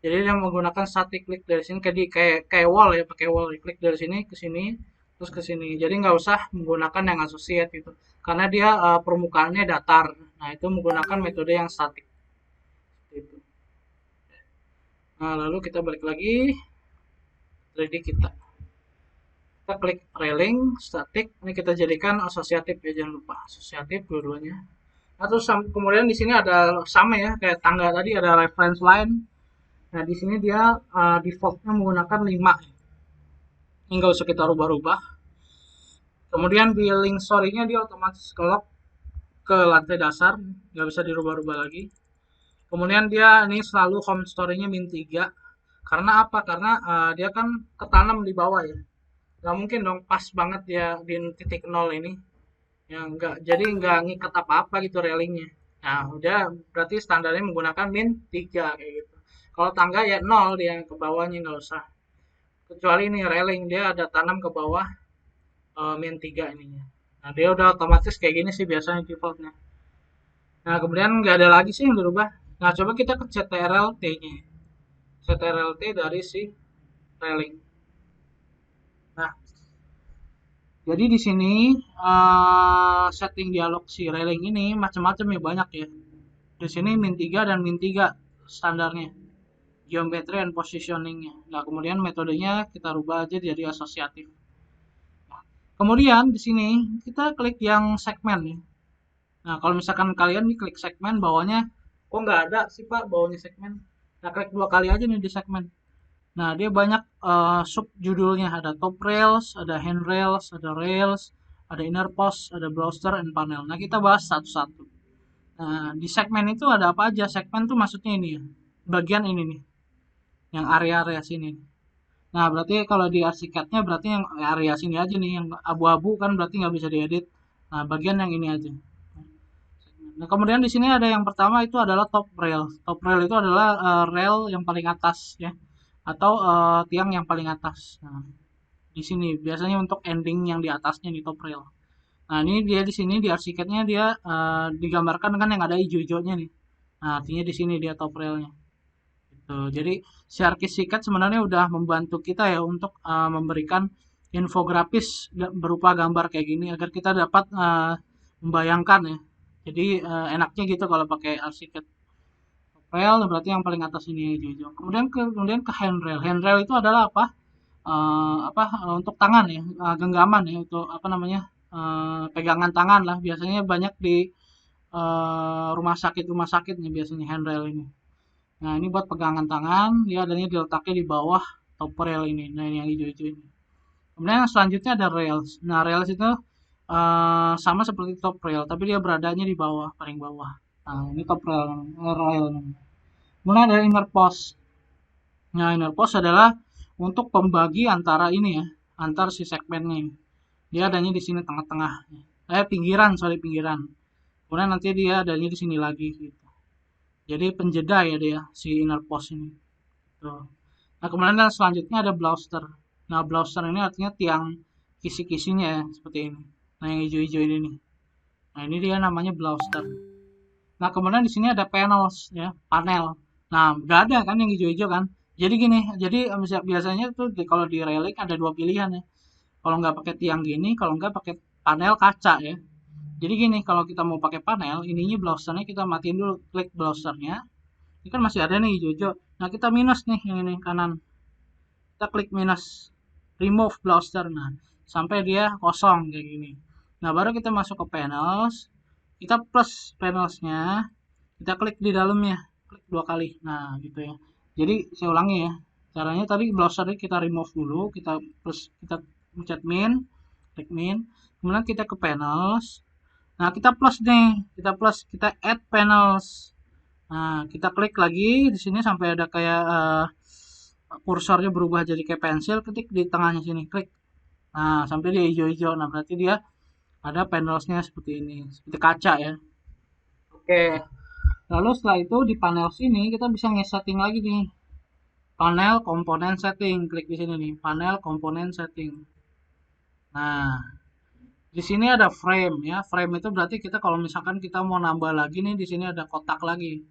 Jadi dia menggunakan static klik dari sini kayak wall ya, pakai wall, klik dari sini ke sini, terus ke sini. Jadi nggak usah menggunakan yang associate gitu, karena dia permukaannya datar. Nah itu menggunakan metode yang statik. Gitu. Nah lalu kita balik lagi 3D kita. Kita klik railing, static. Ini kita jadikan asosiatif ya, jangan lupa asosiatif dua-duanya. Nah, terus kemudian di sini ada sama ya, kayak tangga tadi ada reference line. Nah, di sini dia defaultnya menggunakan 5. Ini nggak usah kita rubah-rubah. Kemudian di link story-nya dia otomatis kelok ke lantai dasar, nggak bisa dirubah-rubah lagi. Kemudian dia ini selalu home story-nya -3. Karena apa? Karena dia kan ketanam di bawah ya. Nggak mungkin dong pas banget dia di titik 0 ini. Ya, jadi nggak ngikat apa-apa gitu railingnya. Nah, udah berarti standarnya menggunakan -3 kayak gitu. Kalau tangga ya 0 dia ke bawahnya nggak usah. Kecuali ini railing dia ada tanam ke bawah -3 ininya. Nah, dia udah otomatis kayak gini sih biasanya defaultnya. Nah, kemudian nggak ada lagi sih yang dirubah. Nah, coba kita ke CTRL-T-nya. CTRL-T dari si railing. Nah, jadi di sini setting dialog si railing ini macam-macam ya, banyak ya. Di sini -3 dan -3 standarnya. Geometry and positioningnya. Nah, kemudian metodenya kita rubah aja jadi asosiatif. Nah, kemudian di sini kita klik yang segmen ya. Nah, kalau misalkan kalian nih klik segmen bawahnya, kok nggak ada sih Pak bawahnya segmen? Nah, klik 2 kali aja nih di segmen. Nah, dia banyak sub judulnya. Ada top rails, ada handrails, ada rails, ada inner post, ada browser, and panel. Nah, kita bahas satu-satu. Nah, di segmen itu ada apa aja? Segmen tuh maksudnya ini ya. Bagian ini nih. Yang area-area sini. Nah, berarti kalau di arsikatnya berarti yang area sini aja nih. Yang abu-abu kan berarti nggak bisa diedit. Nah, bagian yang ini aja. Nah, kemudian di sini ada yang pertama itu adalah top rail. Top rail itu adalah rail yang paling atas ya, atau tiang yang paling atas. Nah, di sini biasanya untuk ending yang di atasnya di top rail. Nah, ini dia di sini di arsiketnya dia digambarkan dengan yang ada hijau-hijaunya nih. Nah, artinya di sini dia top railnya. Gitu. Jadi si arsiket sebenarnya udah membantu kita ya untuk memberikan infografis berupa gambar kayak gini agar kita dapat membayangkan ya. Jadi enaknya gitu kalau pakai arsiket. Rail berarti yang paling atas ini hijau-hijau. Kemudian ke handrail. Handrail itu adalah apa? Untuk tangan ya, genggaman ya, untuk apa namanya? Pegangan tangan lah. Biasanya banyak di rumah sakit nih biasanya handrail ini. Nah, ini buat pegangan tangan, dia adanya diletaknya di bawah top rail ini. Nah, ini yang hijau-hijau ini. Kemudian yang selanjutnya ada rails. Nah, rails itu sama seperti top rail, tapi dia beradanya di bawah, paling bawah. Nah, ini top rail. Kemudian ada inner post. Nah, inner post adalah untuk pembagi antara ini ya, antar si segmennya ini. Dia adanya di sini tengah-tengah. Pinggiran. Kemudian nanti dia adanya di sini lagi gitu. Jadi penjeda ya dia si inner post ini. Tuh. Nah, kemudian yang selanjutnya ada bluster. Nah, bluster ini artinya tiang kisi-kisinya ya, seperti ini. Nah, yang hijau-hijau ini nih. Nah, ini dia namanya bluster. Nah, kemudian di sini ada panels ya, panel. Nah, nggak ada kan yang hijau-hijau kan. Jadi gini, jadi biasanya tuh kalau di railing ada 2 pilihan ya. Kalau nggak pakai tiang gini, kalau nggak pakai panel kaca ya. Jadi gini, kalau kita mau pakai panel, ininya browsernya kita matiin dulu, klik browsernya. Ini kan masih ada nih hijau-hijau. Nah, kita minus nih yang ini kanan. Kita klik minus, remove browser. Nah, sampai dia kosong kayak gini. Nah, baru kita masuk ke panels. Kita plus panelsnya. Kita klik di dalamnya, klik 2 kali. Nah, gitu ya. Jadi saya ulangi ya. Caranya tadi browsernya kita remove dulu, kita pencet min, klik min. Kemudian kita ke panels. Nah, kita plus nih, kita add panels. Nah, kita klik lagi di sini sampai ada kayak kursornya berubah jadi kayak pensil, ketik di tengahnya sini, klik. Nah, sampai dia hijau-hijau. Nah, berarti dia ada panelsnya seperti ini, seperti kaca ya. Oke. Lalu setelah itu di panel sini kita bisa nge-setting lagi nih. Panel komponen setting, klik di sini nih, panel komponen setting. Nah, di sini ada frame ya. Frame itu berarti kita kalau misalkan kita mau nambah lagi nih, di sini ada kotak lagi.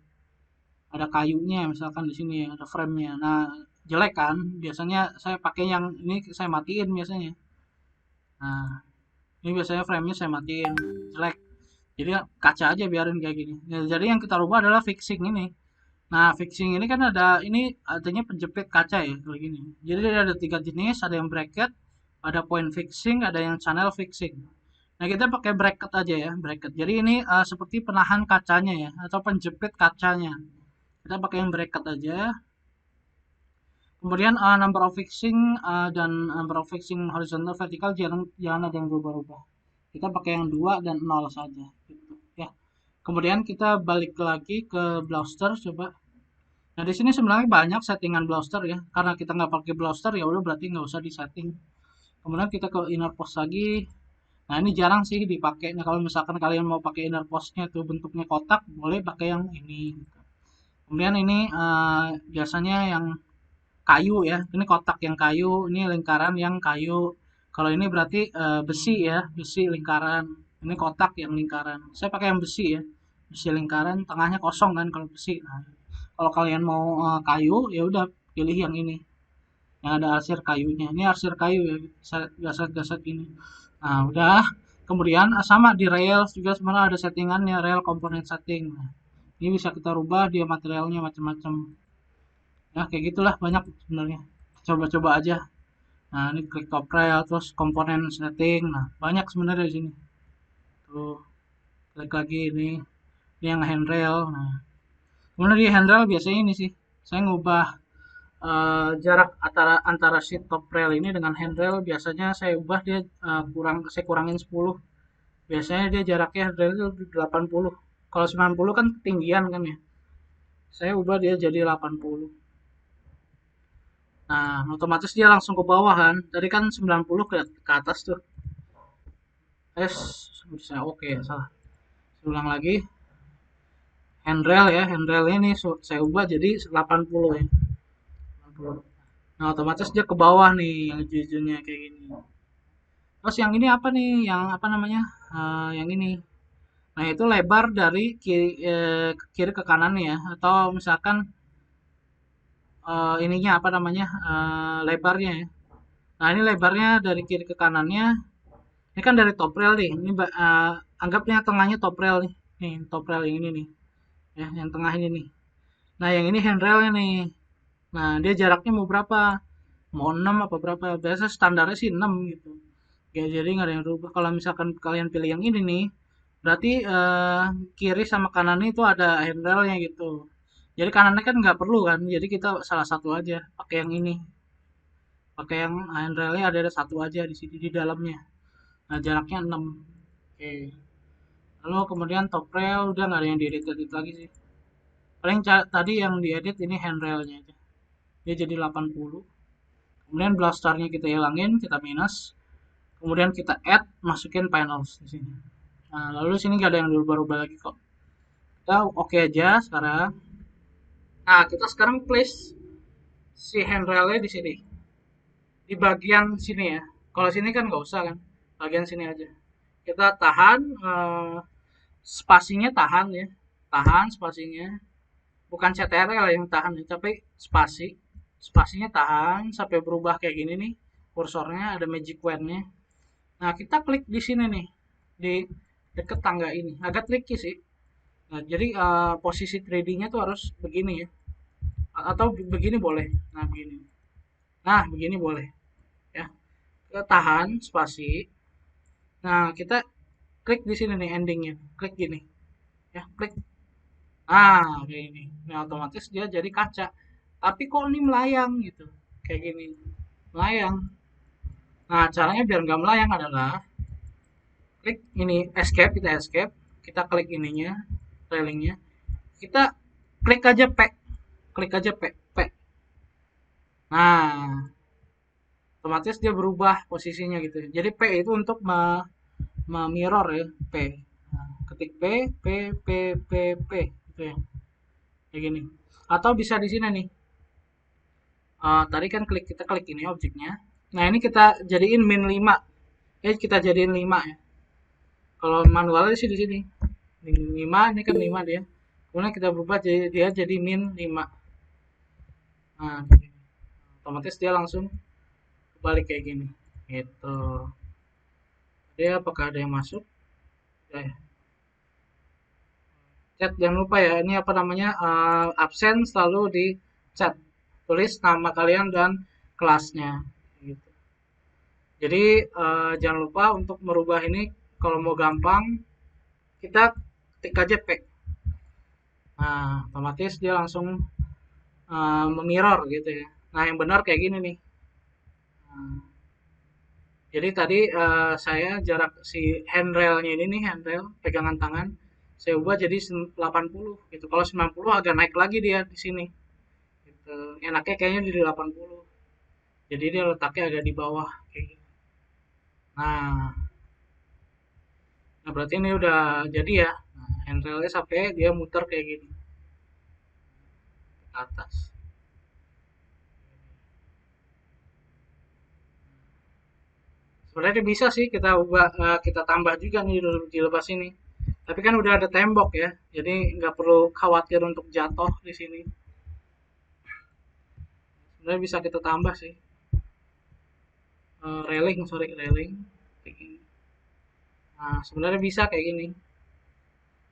Ada kayunya misalkan di sini ya, ada frame-nya. Nah, jelek kan? Biasanya saya pakai yang ini, saya matiin biasanya. Nah, ini biasanya frame-nya saya matiin, jelek. Jadi kaca aja biarin kayak gini. Ya, jadi yang kita rubah adalah fixing ini. Nah, fixing ini kan ada, ini artinya penjepit kaca ya, kayak gini. Jadi ada 3 jenis, ada yang bracket, ada point fixing, ada yang channel fixing. Nah, kita pakai bracket aja ya, bracket. Jadi ini seperti penahan kacanya ya, atau penjepit kacanya. Kita pakai yang bracket aja. Kemudian number of fixing dan number of fixing horizontal vertikal jangan ada yang berubah-ubah. Kita pakai yang 2 dan 0 saja gitu ya. Kemudian kita balik lagi ke Bluster coba. Nah, di sini sebenarnya banyak settingan Bluster ya. Karena kita nggak pakai Bluster ya udah berarti nggak usah disetting. Kemudian kita ke inner post lagi. Nah, ini jarang sih dipakai. Nah, kalau misalkan kalian mau pakai inner postnya tuh bentuknya kotak, boleh pakai yang ini. Kemudian ini biasanya yang kayu ya. Ini kotak yang kayu, ini lingkaran yang kayu. Kalau ini berarti besi ya, besi lingkaran. Ini kotak yang lingkaran. Saya pakai yang besi ya, besi lingkaran, tengahnya kosong kan kalau besi. Nah, kalau kalian mau kayu, ya udah pilih yang ini, yang ada arsir kayunya. Ini arsir kayu ya, gasat-gasat ini. Nah, udah. Kemudian sama di Rails juga sebenarnya ada settingannya, Rail Component Setting. Nah, ini bisa kita rubah dia materialnya macam-macam. Ya, kayak gitulah banyak sebenarnya. Coba-coba aja. Nah, ini klik top rail, terus komponen setting. Nah, banyak sebenarnya di sini. Tuh, klik lagi ini yang handrail. Nah, kemudian di handrail biasanya ini sih. Saya ngubah jarak antara antara si top rail ini dengan handrail biasanya saya ubah dia saya kurangin 10. Biasanya dia jaraknya handrail itu 80. Kalau 90 kan ketinggian kan ya. Saya ubah dia jadi 80. Nah, otomatis dia langsung ke bawah kan. Tadi kan 90 ke atas tuh. Bisa oke ya, salah. Saya ulang lagi. Handrail ya, handrail ini saya ubah jadi 80 ya. 80. Nah, otomatis dia ke bawah nih yang hijau-hijaunya kayak gini. Terus yang ini apa nih? Yang apa namanya? Yang ini. Nah, itu lebar dari kiri ke kanan ya. Atau misalkan ininya apa namanya? Lebarnya ya. Nah, ini lebarnya dari kiri ke kanannya. Ini kan dari top rail nih. Ini anggapnya tengahnya top rail nih. Nih, top rail yang ini nih. Ya, yang tengah ini nih. Nah, yang ini handrailnya nih. Nah, dia jaraknya mau berapa? Mau 6 apa berapa? Biasa standarnya sih 6 gitu. Ya, jadi nggak ada yang berubah. Kalau misalkan kalian pilih yang ini nih, berarti kiri sama kanan itu ada handrailnya gitu. Jadi kanannya kan nggak perlu kan. Jadi kita salah satu aja. Pakai yang ini. Pakai yang handrailnya ada satu aja di sini di dalamnya. Nah, jaraknya 6. Oke. Lalu kemudian top rail udah nggak ada yang diedit lagi sih. Paling tadi yang diedit ini handrailnya aja. Dia jadi 80. Kemudian blasternya kita hilangin, kita minus. Kemudian kita add, masukin panels di sini. Nah, lalu di sini nggak ada yang berubah-ubah lagi kok. Kita oke aja sekarang. Nah, kita sekarang place si handrailnya di sini. Di bagian sini ya. Kalau sini kan nggak usah kan. Bagian sini aja. Kita tahan, spasinya tahan ya. Tahan spasinya. Bukan CTRL yang tahan ya, tapi spasinya tahan sampai berubah kayak gini nih. Kursornya ada magic wand-nya. Nah, kita klik di sini nih, di deket tangga ini. Agak tricky sih. Nah, jadi posisi 3D-nya tuh harus begini ya. Atau begini boleh. Nah, begini. Nah, begini boleh. Ya. Kita tahan spasi. Nah, kita klik di sini nih endingnya. Klik gini. Ya, klik. Ah, kayak gini. Nah, otomatis dia jadi kaca. Tapi kok ini melayang gitu. Kayak gini. Melayang. Nah, caranya biar nggak melayang adalah klik ini escape, kita klik ininya, railingnya. Kita klik aja P, klik aja P, P. Nah, otomatis dia berubah posisinya gitu. Jadi P itu untuk mirror ya, P. Nah, ketik P, P, P, P, P, gitu ya. Kayak gini. Atau bisa di sini nih. Tadi kan kita klik ini objeknya. Nah, ini kita jadiin min 5. Ya, kita jadiin 5 ya. Kalau manualnya sih di sini. Min 5, ini kan 5 dia. Kemudian kita berubah dia jadi min 5. Nah, otomatis dia langsung kebalik kayak gini. Gitu. Dia apakah ada yang masuk? Ya, ya. Chat jangan lupa ya, ini apa namanya, absen selalu di chat. Tulis nama kalian dan kelasnya. Gitu. Jadi jangan lupa untuk merubah ini, kalau mau gampang kita ketik aja P. Nah, otomatis dia langsung memirror gitu ya. Nah, yang benar kayak gini nih. Nah, jadi tadi saya jarak si handrailnya ini nih, handrail pegangan tangan, saya ubah jadi 80 gitu. Kalau 90 agak naik lagi dia di sini. Gitu. Enaknya kayaknya di 80. Jadi dia letaknya agak di bawah kayak gitu. Nah, berarti ini udah jadi ya. Nah, handrailnya sampai dia muter kayak gini ke atas. Sebenarnya bisa sih kita ubah, kita tambah juga nih di lepas ini. Tapi kan udah ada tembok ya, jadi nggak perlu khawatir untuk jatuh di sini. Sebenarnya bisa kita tambah sih. Railing, sorry, railing. Nah, sebenarnya bisa kayak gini.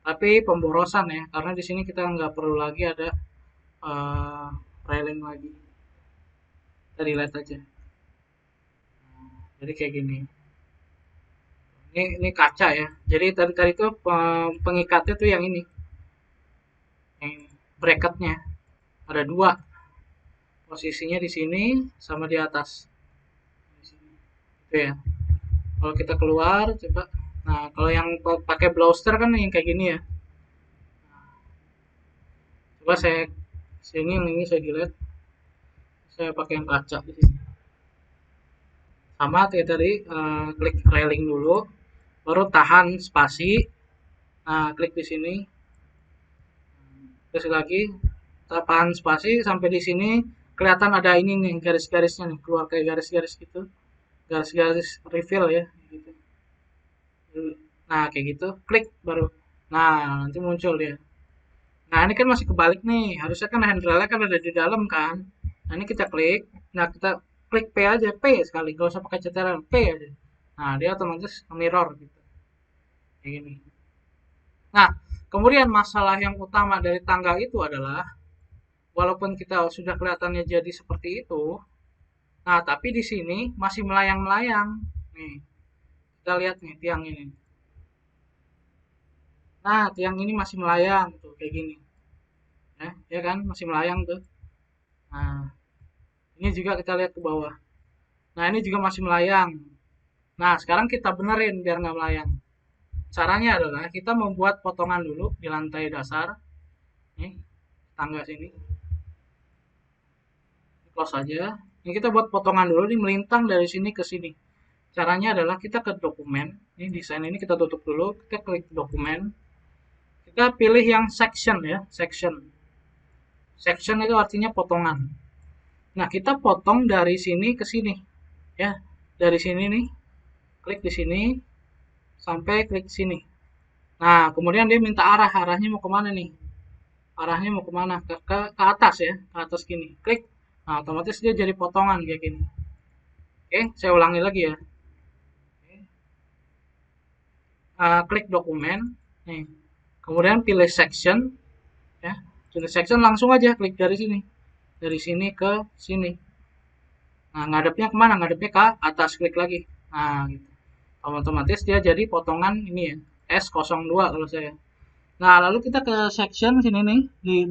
Tapi pemborosan ya, karena di sini kita nggak perlu lagi ada uh, railing lagi. Kita delete aja. Jadi kayak gini. Ini kaca ya. Jadi tadi itu pengikatnya tuh yang ini, yang bracketnya ada dua. Posisinya di sini sama di atas. Di sini. Gitu ya. Kalau kita keluar, coba. Nah, kalau yang pakai browser kan yang kayak gini ya. Coba saya sini yang ini saya delete. Saya pakai yang kaca di sini. Sama kayak tadi, klik railing dulu, baru tahan spasi. Nah, klik di sini. Terus lagi tahan spasi sampai di sini kelihatan ada ini nih garis-garisnya nih, keluar kayak garis-garis gitu. Garis-garis refill ya gitu. Nah, kayak gitu, klik baru. Nah, nanti muncul dia. Nah, ini kan masih kebalik nih. Harusnya kan handrailnya kan ada di dalam kan. Nah, ini kita klik. Nah, kita klik P aja, P sekali. Gak usah pakai cetaran, P aja. Nah, dia otomatis mirror gitu. Kayak gini. Nah, kemudian masalah yang utama dari tangga itu adalah, walaupun kita sudah kelihatannya jadi seperti itu, nah, tapi di sini masih melayang-melayang. Nih, kita lihat nih tiang ini. Nah, tiang ini masih melayang tuh kayak gini. Ya kan, masih melayang tuh. Nah, ini juga kita lihat ke bawah. Nah, ini juga masih melayang. Nah, sekarang kita benerin biar nggak melayang. Caranya adalah kita membuat potongan dulu di lantai dasar. Nih, tangga sini. Close aja. Ini kita buat potongan dulu, ini melintang dari sini ke sini. Caranya adalah kita ke dokumen. Ini desain ini kita tutup dulu. Kita klik dokumen. Kita pilih yang section ya, section. Section itu artinya potongan. Nah, kita potong dari sini ke sini. Ya, dari sini nih. Klik di sini sampai klik sini. Nah, kemudian dia minta arahnya mau kemana nih? Arahnya mau kemana? Ke atas ya, ke atas gini. Klik. Nah, otomatis dia jadi potongan kayak gini. Oke, saya ulangi lagi ya. Klik dokumen. Nih. Kemudian pilih section. Ya, pilih section langsung aja klik dari sini. Dari sini ke sini. Nah, ngadepnya kemana? Ngadepnya ke atas. Klik lagi. Nah, gitu. Otomatis dia jadi potongan ini ya. S02 kalau saya. Nah, lalu kita ke section sini nih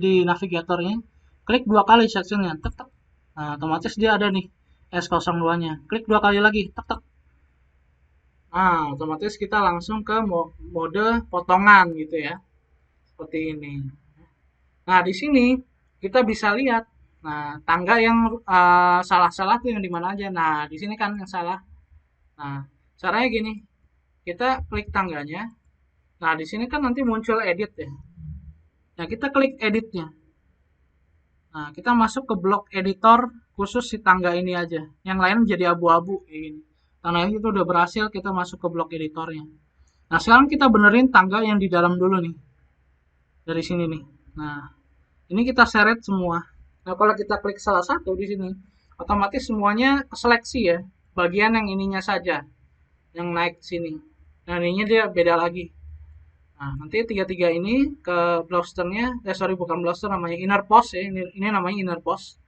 di navigatornya. Klik dua kali sectionnya, tek tek. Nah, otomatis dia ada nih S02-nya. Klik dua kali lagi, tek tek. Nah, otomatis kita langsung ke mode potongan gitu ya. Seperti ini. Nah, di sini kita bisa lihat, nah, tangga yang salah-salah tuh yang di mana aja. Nah, di sini kan yang salah. Nah, caranya gini, kita klik tangganya. Nah, di sini kan nanti muncul edit ya. Nah, kita klik editnya. Nah, kita masuk ke blok editor khusus si tangga ini aja. Yang lain jadi abu-abu kayak gini. Karena itu udah berhasil, kita masuk ke blok editornya. Nah, sekarang kita benerin tangga yang di dalam dulu nih. Dari sini nih. Nah, ini kita seret semua. Nah, kalau kita klik salah satu di sini, otomatis semuanya seleksi ya. Bagian yang ininya saja yang naik sini. Nah, ininya dia beda lagi. Nah, nanti tiga-tiga ini ke browsernya, sorry bukan browser namanya inner post ya. Ini namanya inner post.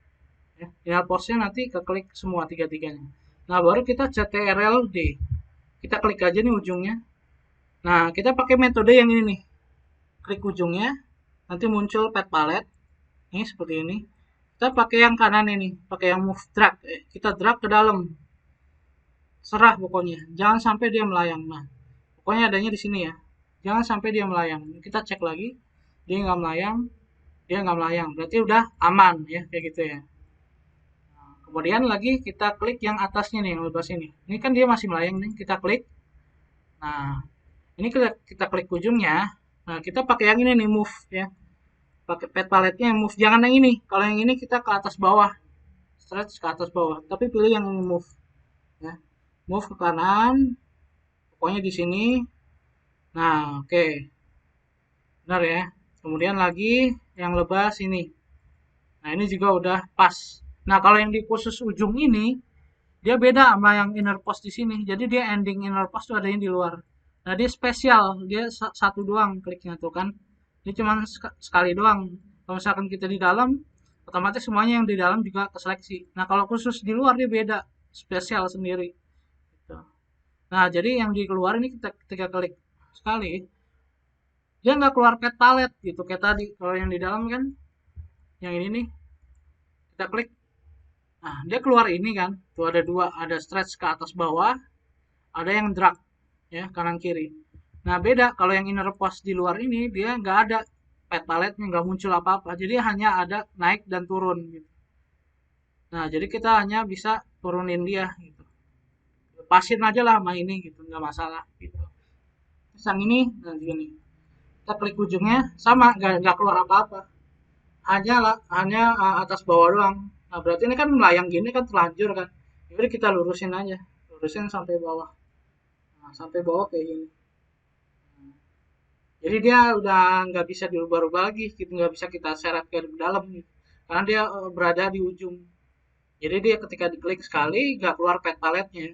Ya, inner postnya nanti ke klik semua tiga-tiganya. Nah, baru kita CTRL-D. Kita klik aja nih ujungnya. Nah, kita pakai metode yang ini nih. Klik ujungnya, nanti muncul pet palette. Ini seperti ini. Kita pakai yang kanan ini, pakai yang move drag. Kita drag ke dalam. Serah pokoknya, jangan sampai dia melayang. Nah, pokoknya adanya di sini ya. Jangan sampai dia melayang. Kita cek lagi, dia nggak melayang, dia nggak melayang. Berarti udah aman ya, kayak gitu ya. Nah, kemudian lagi kita klik yang atasnya nih, yang lepas ini. Ini kan dia masih melayang nih, kita klik. Nah, ini kita klik ujungnya. Nah, kita pakai yang ini nih, move ya. Pakai pet palette-nya yang move. Jangan yang ini. Kalau yang ini kita ke atas bawah. Stretch ke atas bawah. Tapi pilih yang ini move. Ya. Move ke kanan. Pokoknya di sini. Nah, oke. Benar ya. Kemudian lagi yang lebas ini. Nah, ini juga udah pas. Nah, kalau yang di khusus ujung ini, dia beda sama yang inner post di sini. Jadi dia ending inner post tuh ada yang di luar. Nah, dia spesial. Dia satu doang kliknya tuh kan. Ini cuma sekali doang. Kalau misalkan kita di dalam, otomatis semuanya yang di dalam juga keseleksi. Nah, kalau khusus di luar dia beda. Spesial sendiri. Gitu. Nah, jadi yang di keluar ini kita ketika klik sekali, dia nggak keluar pet palette gitu kayak tadi. Kalau yang di dalam kan, yang ini nih, kita klik. Nah, dia keluar ini kan. Tuh ada dua, ada stretch ke atas bawah, ada yang drag ya kanan kiri. Nah, beda kalau yang inner post di luar ini dia nggak ada pet palette-nya, nggak muncul apa-apa. Jadi hanya ada naik dan turun gitu. Nah, jadi kita hanya bisa turunin dia gitu. Lepasin aja lah sama ini gitu, nggak masalah gitu. Terus yang ini, nah gini. Kita klik ujungnya sama, nggak keluar apa-apa. Hanya atas bawah doang. Nah, berarti ini kan melayang gini kan terlanjur kan. Jadi kita lurusin aja. Lurusin sampai bawah. Nah, sampai bawah kayak gini. Jadi dia udah nggak bisa dirubah-rubah lagi, gitu nggak bisa kita seret ke dalam, gitu. Karena dia berada di ujung. Jadi dia ketika diklik sekali nggak keluar pet palette-nya.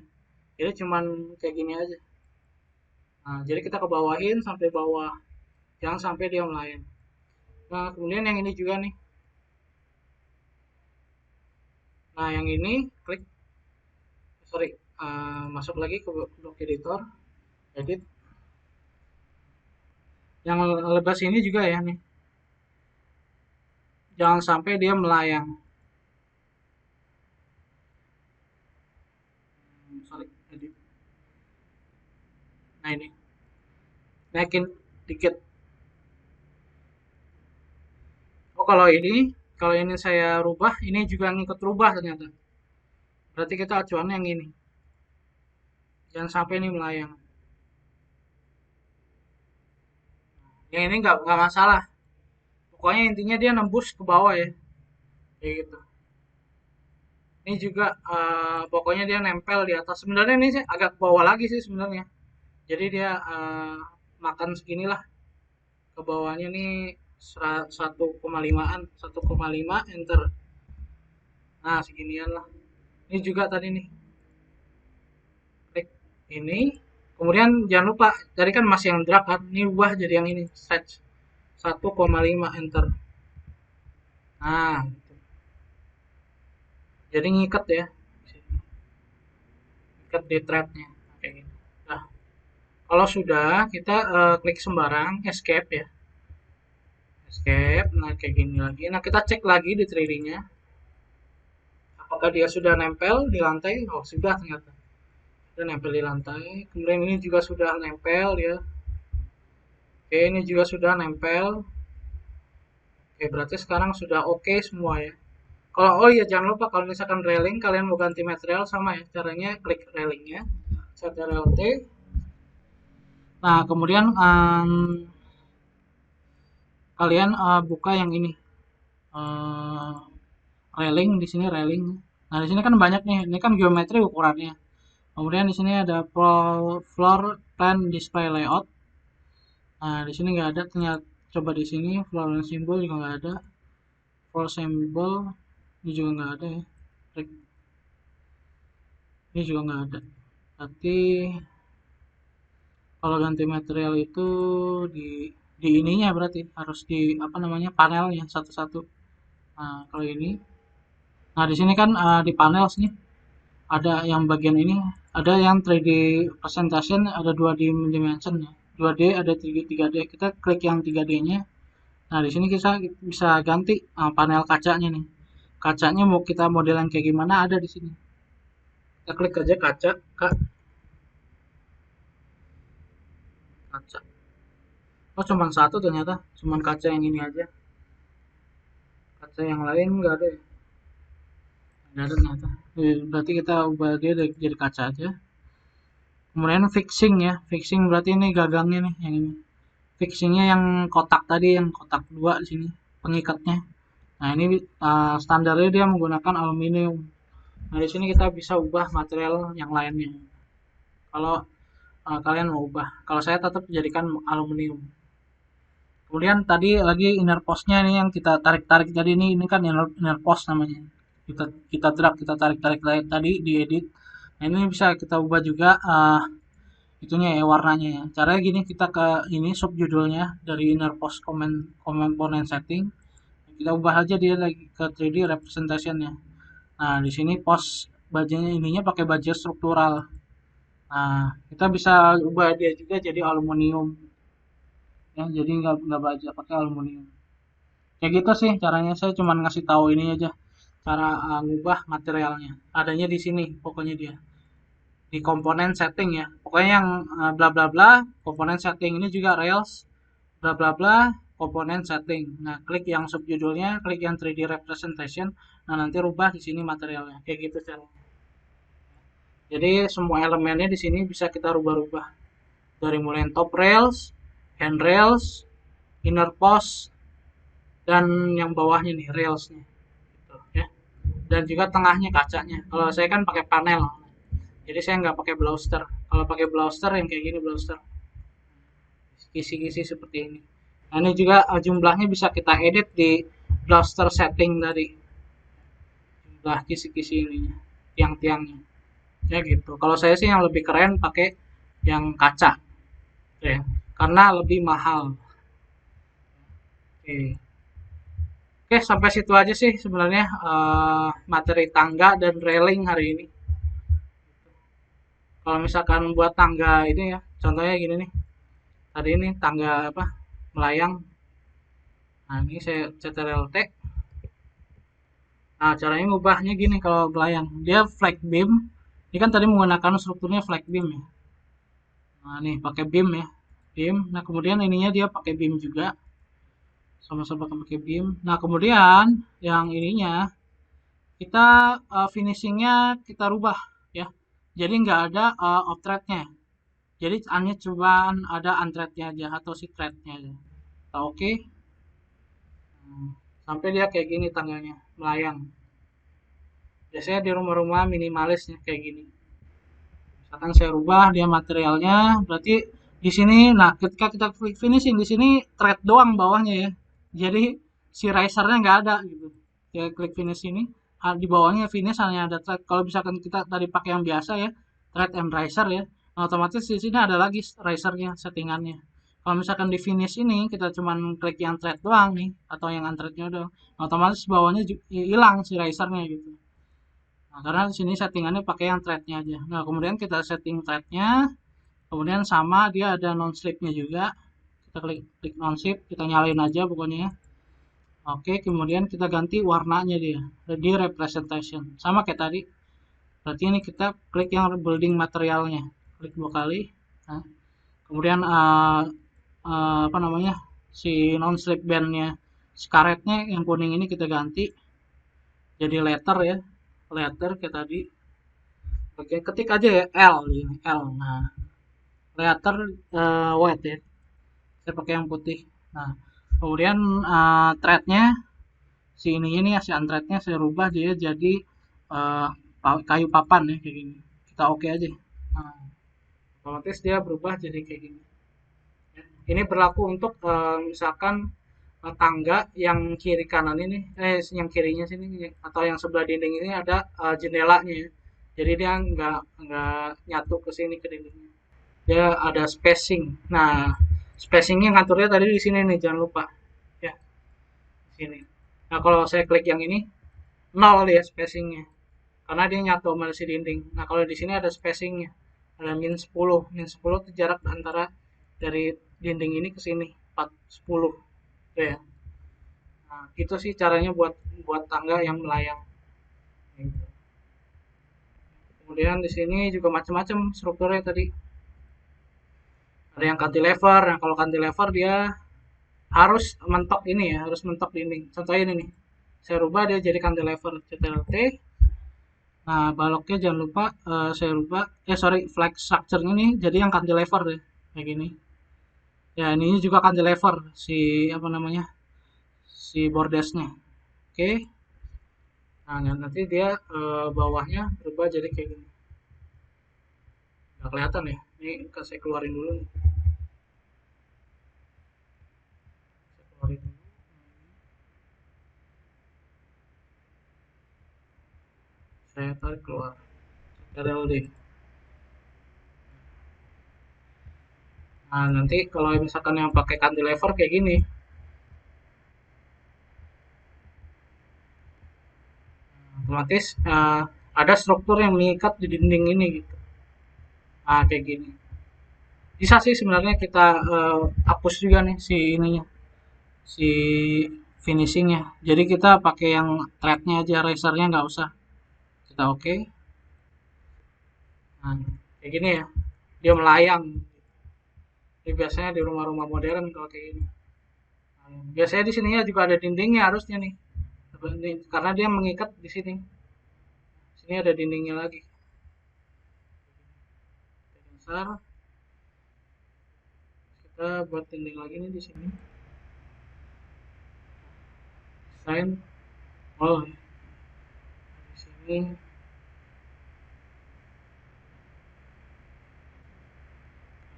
Jadi cuman kayak gini aja. Nah, jadi kita ke bawahin sampai bawah, jangan sampai dia melayang. Nah, kemudian yang ini juga nih. Nah, yang ini klik, sorry, masuk lagi ke blok editor, edit. Yang lebas ini juga ya nih. Jangan sampai dia melayang. Sorry, edit. Nah ini, naikin dikit. Oh kalau ini saya rubah, ini juga ngikut rubah ternyata. Berarti kita acuannya yang ini. Jangan sampai ini melayang. Yang ini nggak masalah. Pokoknya intinya dia nembus ke bawah ya, kayak gitu. Ini juga pokoknya dia nempel di atas. Sebenarnya ini sih agak ke bawah lagi sih sebenarnya. Jadi dia makan seginilah ke bawahnya nih 1,5an, 1,5 enter. Nah, seginian lah. Ini juga tadi nih. Klik ini. Kemudian jangan lupa, tadi kan masih yang drag kan. Ini ubah jadi yang ini, stretch. 1,5 enter. Nah, jadi ngikat ya. Ngikat di threadnya. Kayak gitu. Nah, kalau sudah, kita klik sembarang, escape ya. Escape, nah kayak gini lagi. Nah, kita cek lagi di 3D-nya. Apakah dia sudah nempel di lantai? Oh, sudah ternyata. Sudah nempel di lantai. Kemudian ini juga sudah nempel ya. Oke, ini juga sudah nempel. Oke, berarti sekarang sudah oke semua ya. Kalau oh iya jangan lupa kalau misalkan railing kalian mau ganti material sama ya caranya klik railingnya, Ctrl T. Nah kemudian kalian buka yang ini eh, railing di sini railing. Nah di sini kan banyak nih, ini kan geometri ukurannya. Kemudian di sini ada floor plan display layout. Nah di sini nggak ada ternyata. Coba di sini floor plan symbol juga nggak ada. Floor symbol ini juga nggak ada ya. Ini juga nggak ada. Berarti kalau ganti material itu di ininya berarti harus di apa namanya panelnya satu-satu. Nah kalau ini, nah di sini kan di panel sini ada yang bagian ini, ada yang 3D presentation, ada 2D dimension ya. 2D ada 3D. Kita klik yang 3D-nya. Nah di sini kita bisa ganti panel kacanya nih. Kacanya mau kita modelan kayak gimana ada di sini. Kita klik aja kaca, Kak. Kaca. Oh, cuma satu ternyata. Cuma kaca yang ini aja. Kaca yang lain nggak ada ya. Nggak ada ternyata. Berarti kita ubah dia jadi kaca aja. Kemudian fixing ya. Fixing berarti ini gagangnya nih yang ini. Fixingnya yang kotak tadi, yang kotak dua di sini. Pengikatnya. Nah, ini standarnya dia menggunakan aluminium. Nah, di sini kita bisa ubah material yang lainnya. Kalau kalian mau ubah. Kalau saya tetap jadikan aluminium. Kemudian tadi lagi inner post-nya nih yang kita tarik-tarik tadi ini kan inner post namanya. Kita drag, kita tarik-tarik tadi diedit. Nah, ini bisa kita ubah juga itunya ya warnanya ya. Caranya gini, kita ke ini subjudulnya dari inner post component setting. Kita ubah aja dia lagi ke 3D representation ya. Nah, di sini post bajunya ininya pakai baju struktural. Nah, kita bisa ubah dia juga jadi aluminium. Ya, jadi nggak baja pakai aluminium. Kayak gitu sih caranya, saya cuma ngasih tahu ini aja cara ngubah materialnya. Adanya di sini pokoknya dia di komponen setting ya. Pokoknya yang bla bla bla komponen setting ini juga rails bla bla bla komponen setting. Nah, klik yang subjudulnya, klik yang 3D representation. Nah, nanti rubah di sini materialnya. Kayak gitu caranya. Jadi semua elemennya di sini bisa kita rubah-rubah. Dari mulai top rails, handrails, inner post, dan yang bawahnya nih railsnya gitu, ya. Dan juga tengahnya kacanya. Kalau saya kan pakai panel, jadi saya nggak pakai bluster. Kalau pakai bluster yang kayak gini bluster, kisi-kisi seperti ini. Nah, ini juga jumlahnya bisa kita edit di bluster setting tadi, jumlah kisi-kisi ininya, tiang-tiangnya, ya gitu. Kalau saya sih yang lebih keren pakai yang kaca, ya, karena lebih mahal. Oke. Oke, sampai situ aja sih sebenarnya materi tangga dan railing hari ini. Kalau misalkan buat tangga ini ya, contohnya gini nih. Tadi ini tangga apa? Melayang. Nah, ini saya Ctrl T. Nah, caranya ngubahnya gini kalau melayang. Dia flat beam. Ini kan tadi menggunakan strukturnya flat beam ya. Nah, nih pakai beam ya. Beam. Nah, kemudian ininya dia pakai beam juga. Sama-sama pakai beam. Nah, kemudian yang ininya kita finishingnya kita rubah ya. Jadi nggak ada off thread-nya. Jadi hanya cuma ada unthread-nya aja atau si thread-nya aja. Nah, oke. Sampai dia kayak gini tangganya melayang. Biasanya di rumah-rumah minimalis ya kayak gini. Misalkan saya rubah dia materialnya, berarti di sini, nah ketika kita klik finishing di sini thread doang bawahnya ya. Jadi si risernya nggak ada gitu. Ya klik finish ini, di bawahnya finish hanya ada thread. Kalau misalkan kita tadi pakai yang biasa ya, thread and riser ya, nah, otomatis di sini ada lagi risernya settingannya. Kalau misalkan di finish ini kita cuman klik yang thread doang nih atau yang unthreadnya doang, nah, otomatis bawahnya hilang si risernya gitu. Nah, karena di sini settingannya pakai yang threadnya aja. Nah, kemudian kita setting threadnya, kemudian sama dia ada non slipnya juga. Kita klik non slip, kita nyalain aja pokoknya ya. Oke, kemudian kita ganti warnanya dia, di representation, sama kayak tadi. Berarti ini kita klik yang building materialnya, klik 2 kali. Nah, kemudian apa namanya si non slip bandnya karetnya yang kuning ini kita ganti jadi letter ya, letter kayak tadi. Oke, ketik aja ya L ini L. Nah, letter white ya. Saya pakai yang putih. Nah, kemudian threadnya si ini ya si unthreadnya saya rubah dia jadi eh, kayu papan ya kayak gini. Kita oke aja. Nah, otomatis dia berubah jadi kayak gini. Ini berlaku untuk misalkan tangga yang kiri kanan ini, yang kirinya sini atau yang sebelah dinding ini ada jendelanya ya. Jadi dia nggak nyatu ke sini ke dindingnya. Dia ada spacing. Nah, spacingnya ngaturnya tadi di sini nih, jangan lupa ya di sini. Nah, kalau saya klik yang ini nol ya spacingnya, karena dia nyatu sama si dinding. Nah, kalau di sini ada spacingnya, ada min 10. Min 10 itu jarak antara dari dinding ini ke sini 10 ya. Nah, itu sih caranya buat buat tangga yang melayang. Kemudian di sini juga macam-macam strukturnya tadi. Ada yang cantilever. Nah, kalau cantilever dia harus mentok ini ya, harus mentok dinding. Contohnya ini nih. Saya rubah dia jadi cantilever CTRL-T. Nah, baloknya jangan lupa saya rubah flag structure-nya nih jadi yang cantilever ya. Kayak gini. Ya, ini juga cantilever si apa namanya? Si bordesnya. Oke. Nah, nanti dia bawahnya berubah jadi kayak gini. Nggak kelihatan ya. Ini saya keluarin dulu nih. Saya keluarin dulu. Saya tarik keluar. CTRL-D. Nah, nanti kalau misalkan yang pakai cantilever kayak gini, otomatis ada struktur yang mengikat di dinding ini gitu. Nah, kayak gini. Bisa sih sebenarnya kita hapus juga nih si ininya, si finishingnya. Jadi kita pakai yang threadnya aja, erasernya nggak usah. Kita oke. Nah, kayak gini ya. Dia melayang. Ini biasanya di rumah-rumah modern kalau kayak gini. Nah, biasanya di sininya juga ada dindingnya harusnya nih. Karena dia mengikat di sini. Sini ada dindingnya lagi. Dasar. Kita buat dinding lagi nih di sini. Desain. Oh, di sini.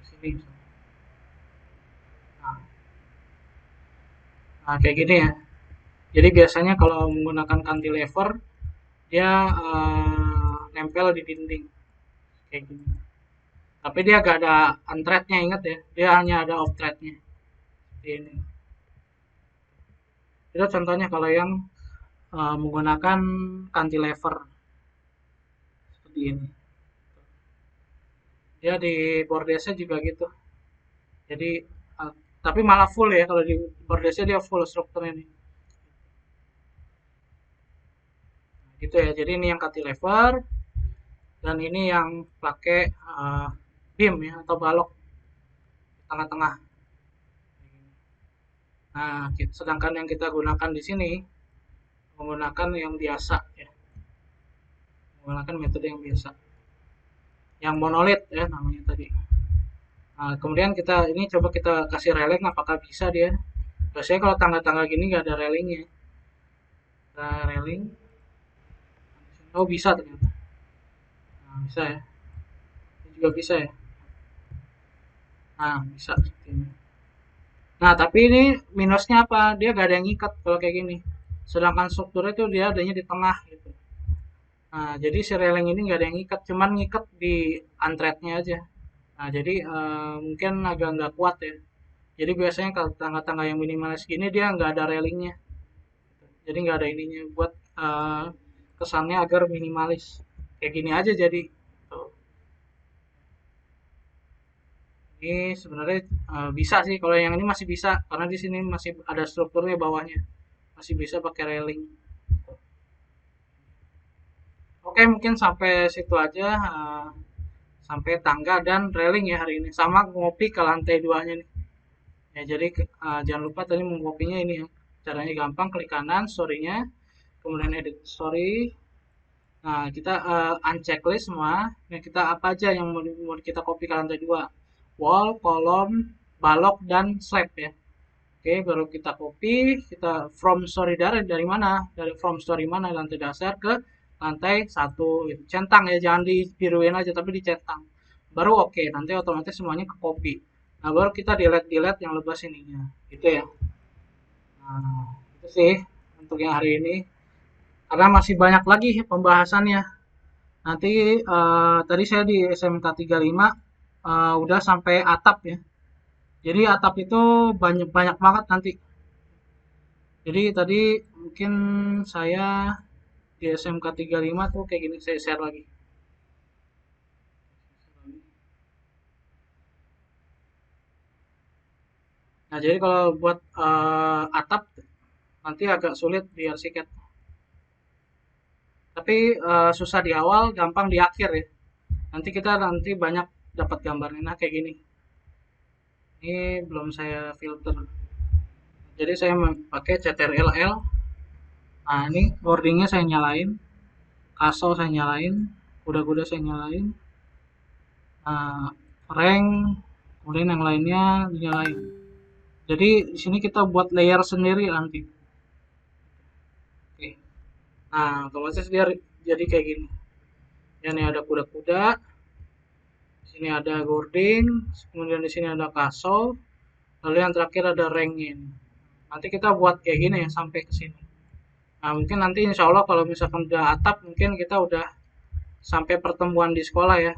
Di sini. Nah, nah, kayak gini ya. Jadi biasanya kalau menggunakan cantilever, dia nempel di dinding kayak gini. Tapi dia gak ada unthreadnya, ingat ya. Dia hanya ada off threadnya. Ini. Itu contohnya kalau yang menggunakan cantilever seperti ini. Dia di bordesnya juga gitu. Jadi tapi malah full ya kalau di bordesnya dia full strukturnya nih. Gitu ya. Jadi ini yang cantilever dan ini yang pakai beam ya atau balok tengah-tengah. Nah, sedangkan yang kita gunakan di sini menggunakan yang biasa ya. Menggunakan metode yang biasa. Yang monolit ya namanya tadi. Nah, kemudian kita ini coba kita kasih railing apakah bisa dia. Biasanya kalau tangga-tangga gini nggak ada railingnya. Kita railing. Oh bisa ternyata. Nah, bisa ya. Ini juga bisa ya. Nah, bisa seperti ini. Nah, tapi ini minusnya apa? Dia gak ada yang ngikat kalau kayak gini. Sedangkan strukturnya itu dia adanya di tengah gitu. Nah, jadi si railing ini gak ada yang ngikat, cuman ngikat di unthreadnya aja. Nah, jadi mungkin agak nggak kuat ya. Jadi biasanya kalau tangga-tangga yang minimalis gini dia nggak ada railingnya. Jadi nggak ada ininya buat kesannya agar minimalis. Kayak gini aja jadi. Tuh. Ini sebenarnya bisa sih kalau yang ini masih bisa karena di sini masih ada strukturnya bawahnya. Masih bisa pakai railing. Oke, mungkin sampai situ aja. Sampai tangga dan railing ya hari ini. Sama ngopi ke lantai duanya nih. Ya, jadi jangan lupa tadi mengopinya ini ya. Caranya gampang, klik kanan story-nya, kemudian edit story. Nah, kita unchecklist semua. Nah, kita apa aja yang mau kita copy ke lantai 2. Wall, kolom, balok, dan slab ya. Oke, baru kita copy, kita from story dari mana? Dari from story mana? Lantai dasar ke lantai 1. Centang ya, jangan dibiruin aja, tapi dicentang. Baru oke, nanti otomatis semuanya ke copy. Nah, baru kita delete yang lebas ininya. Gitu ya. Nah, itu sih untuk yang hari ini. Karena masih banyak lagi pembahasannya. Nanti tadi saya di SMK 35 udah sampai atap ya. Jadi atap itu banyak banyak banget nanti. Jadi tadi mungkin saya di SMK 35 tuh kayak gini, saya share lagi. Nah, jadi kalau buat atap nanti agak sulit di arsiket. Tapi susah di awal, gampang di akhir ya. Nanti banyak dapat gambarnya. Nah, kayak gini. Ini belum saya filter. Jadi saya pakai CTRL-L. Nah, ini boardingnya saya nyalain. Kaso saya nyalain. Kuda-kuda saya nyalain. Nah, rank. Kemudian yang lainnya dinyalain. Jadi di sini kita buat layer sendiri nanti. Oke. Nah, otomatis dia jadi kayak gini. Ini ada kuda-kuda. Di sini ada boarding. Kemudian di sini ada kaso. Lalu yang terakhir ada ranking. Nanti kita buat kayak gini ya sampai ke sini. Nah, mungkin nanti insya Allah kalau misalkan udah atap, mungkin kita udah sampai pertemuan di sekolah ya.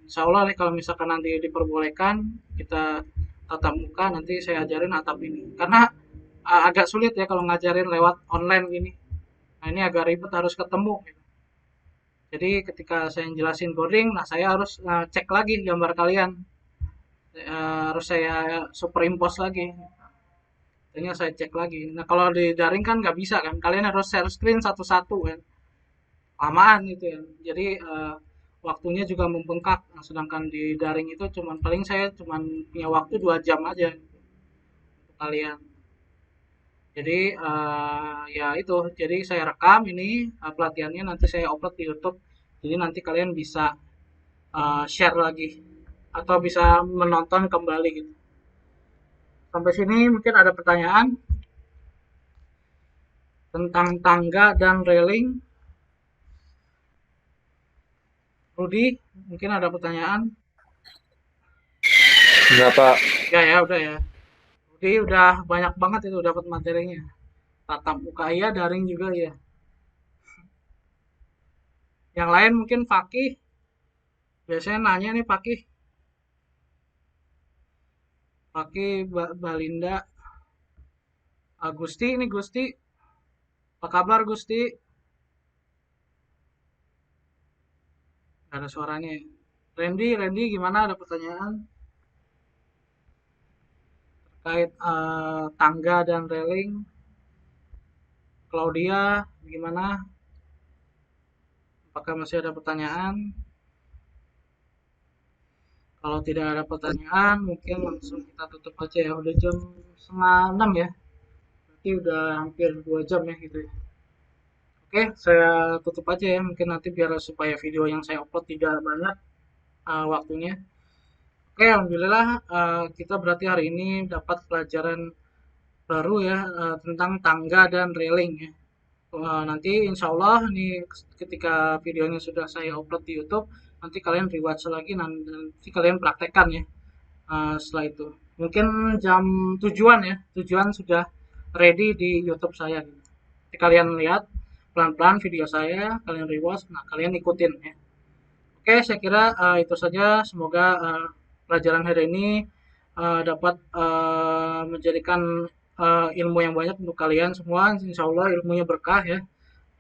Insya Allah nih kalau misalkan nanti diperbolehkan, kita tatap muka, nanti saya ajarin atap ini. Karena agak sulit ya kalau ngajarin lewat online gini. Nah, ini agak ribet harus ketemu. Jadi ketika saya jelasin coding, nah saya harus cek lagi gambar kalian. Harus saya superimpose lagi. Akhirnya saya cek lagi. Nah, kalau di daring kan nggak bisa kan. Kalian harus share screen satu-satu kan. Lamaan gitu ya. Jadi waktunya juga membengkak. Nah, sedangkan di daring itu paling saya cuman punya waktu 2 jam aja untuk kalian. Jadi ya itu. Jadi saya rekam ini pelatihannya nanti saya upload di YouTube. Jadi nanti kalian bisa share lagi atau bisa menonton kembali gitu. Sampai sini mungkin ada pertanyaan tentang tangga dan railing. Rudi, mungkin ada pertanyaan? Enggak, Pak. Ya, udah ya. Rudi udah banyak banget itu dapat materinya. Tatap muka iya, daring juga ya. Yang lain mungkin Fakih. Biasanya nanya nih Fakih. Fakih, Balinda, Gusti, ini Gusti. Apa kabar Gusti? Gak ada suaranya. Randy gimana? Ada pertanyaan terkait tangga dan railing? Claudia, gimana? Apakah masih ada pertanyaan? Kalau tidak ada pertanyaan, mungkin langsung kita tutup aja ya. Udah jam 5:30 ya. Berarti udah hampir 2 jam ya gitu ya. Oke, saya tutup aja ya. Mungkin nanti biar supaya video yang saya upload tidak banyak waktunya. Oke, alhamdulillah kita berarti hari ini dapat pelajaran baru ya tentang tangga dan railing ya. Nanti insya Allah nih ketika videonya sudah saya upload di YouTube, nanti kalian rewatch lagi, nanti kalian praktekkan ya setelah itu. Mungkin jam tujuan ya, tujuan sudah ready di YouTube saya. Nanti kalian lihat pelan-pelan video saya, kalian rewatch, nah kalian ikutin ya. Oke, saya kira itu saja. Semoga pelajaran hari ini dapat menjadikan ilmu yang banyak untuk kalian semua. Insya Allah ilmunya berkah ya.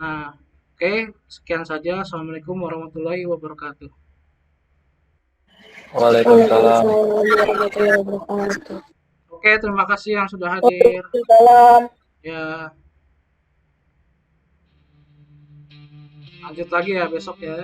Nah, oke, sekian saja. Assalamualaikum warahmatullahi wabarakatuh. Waalaikumsalam. Warahmatullahi wabarakatuh. Oke, terima kasih yang sudah hadir. Waalaikumsalam. Ya, lanjut lagi ya besok ya.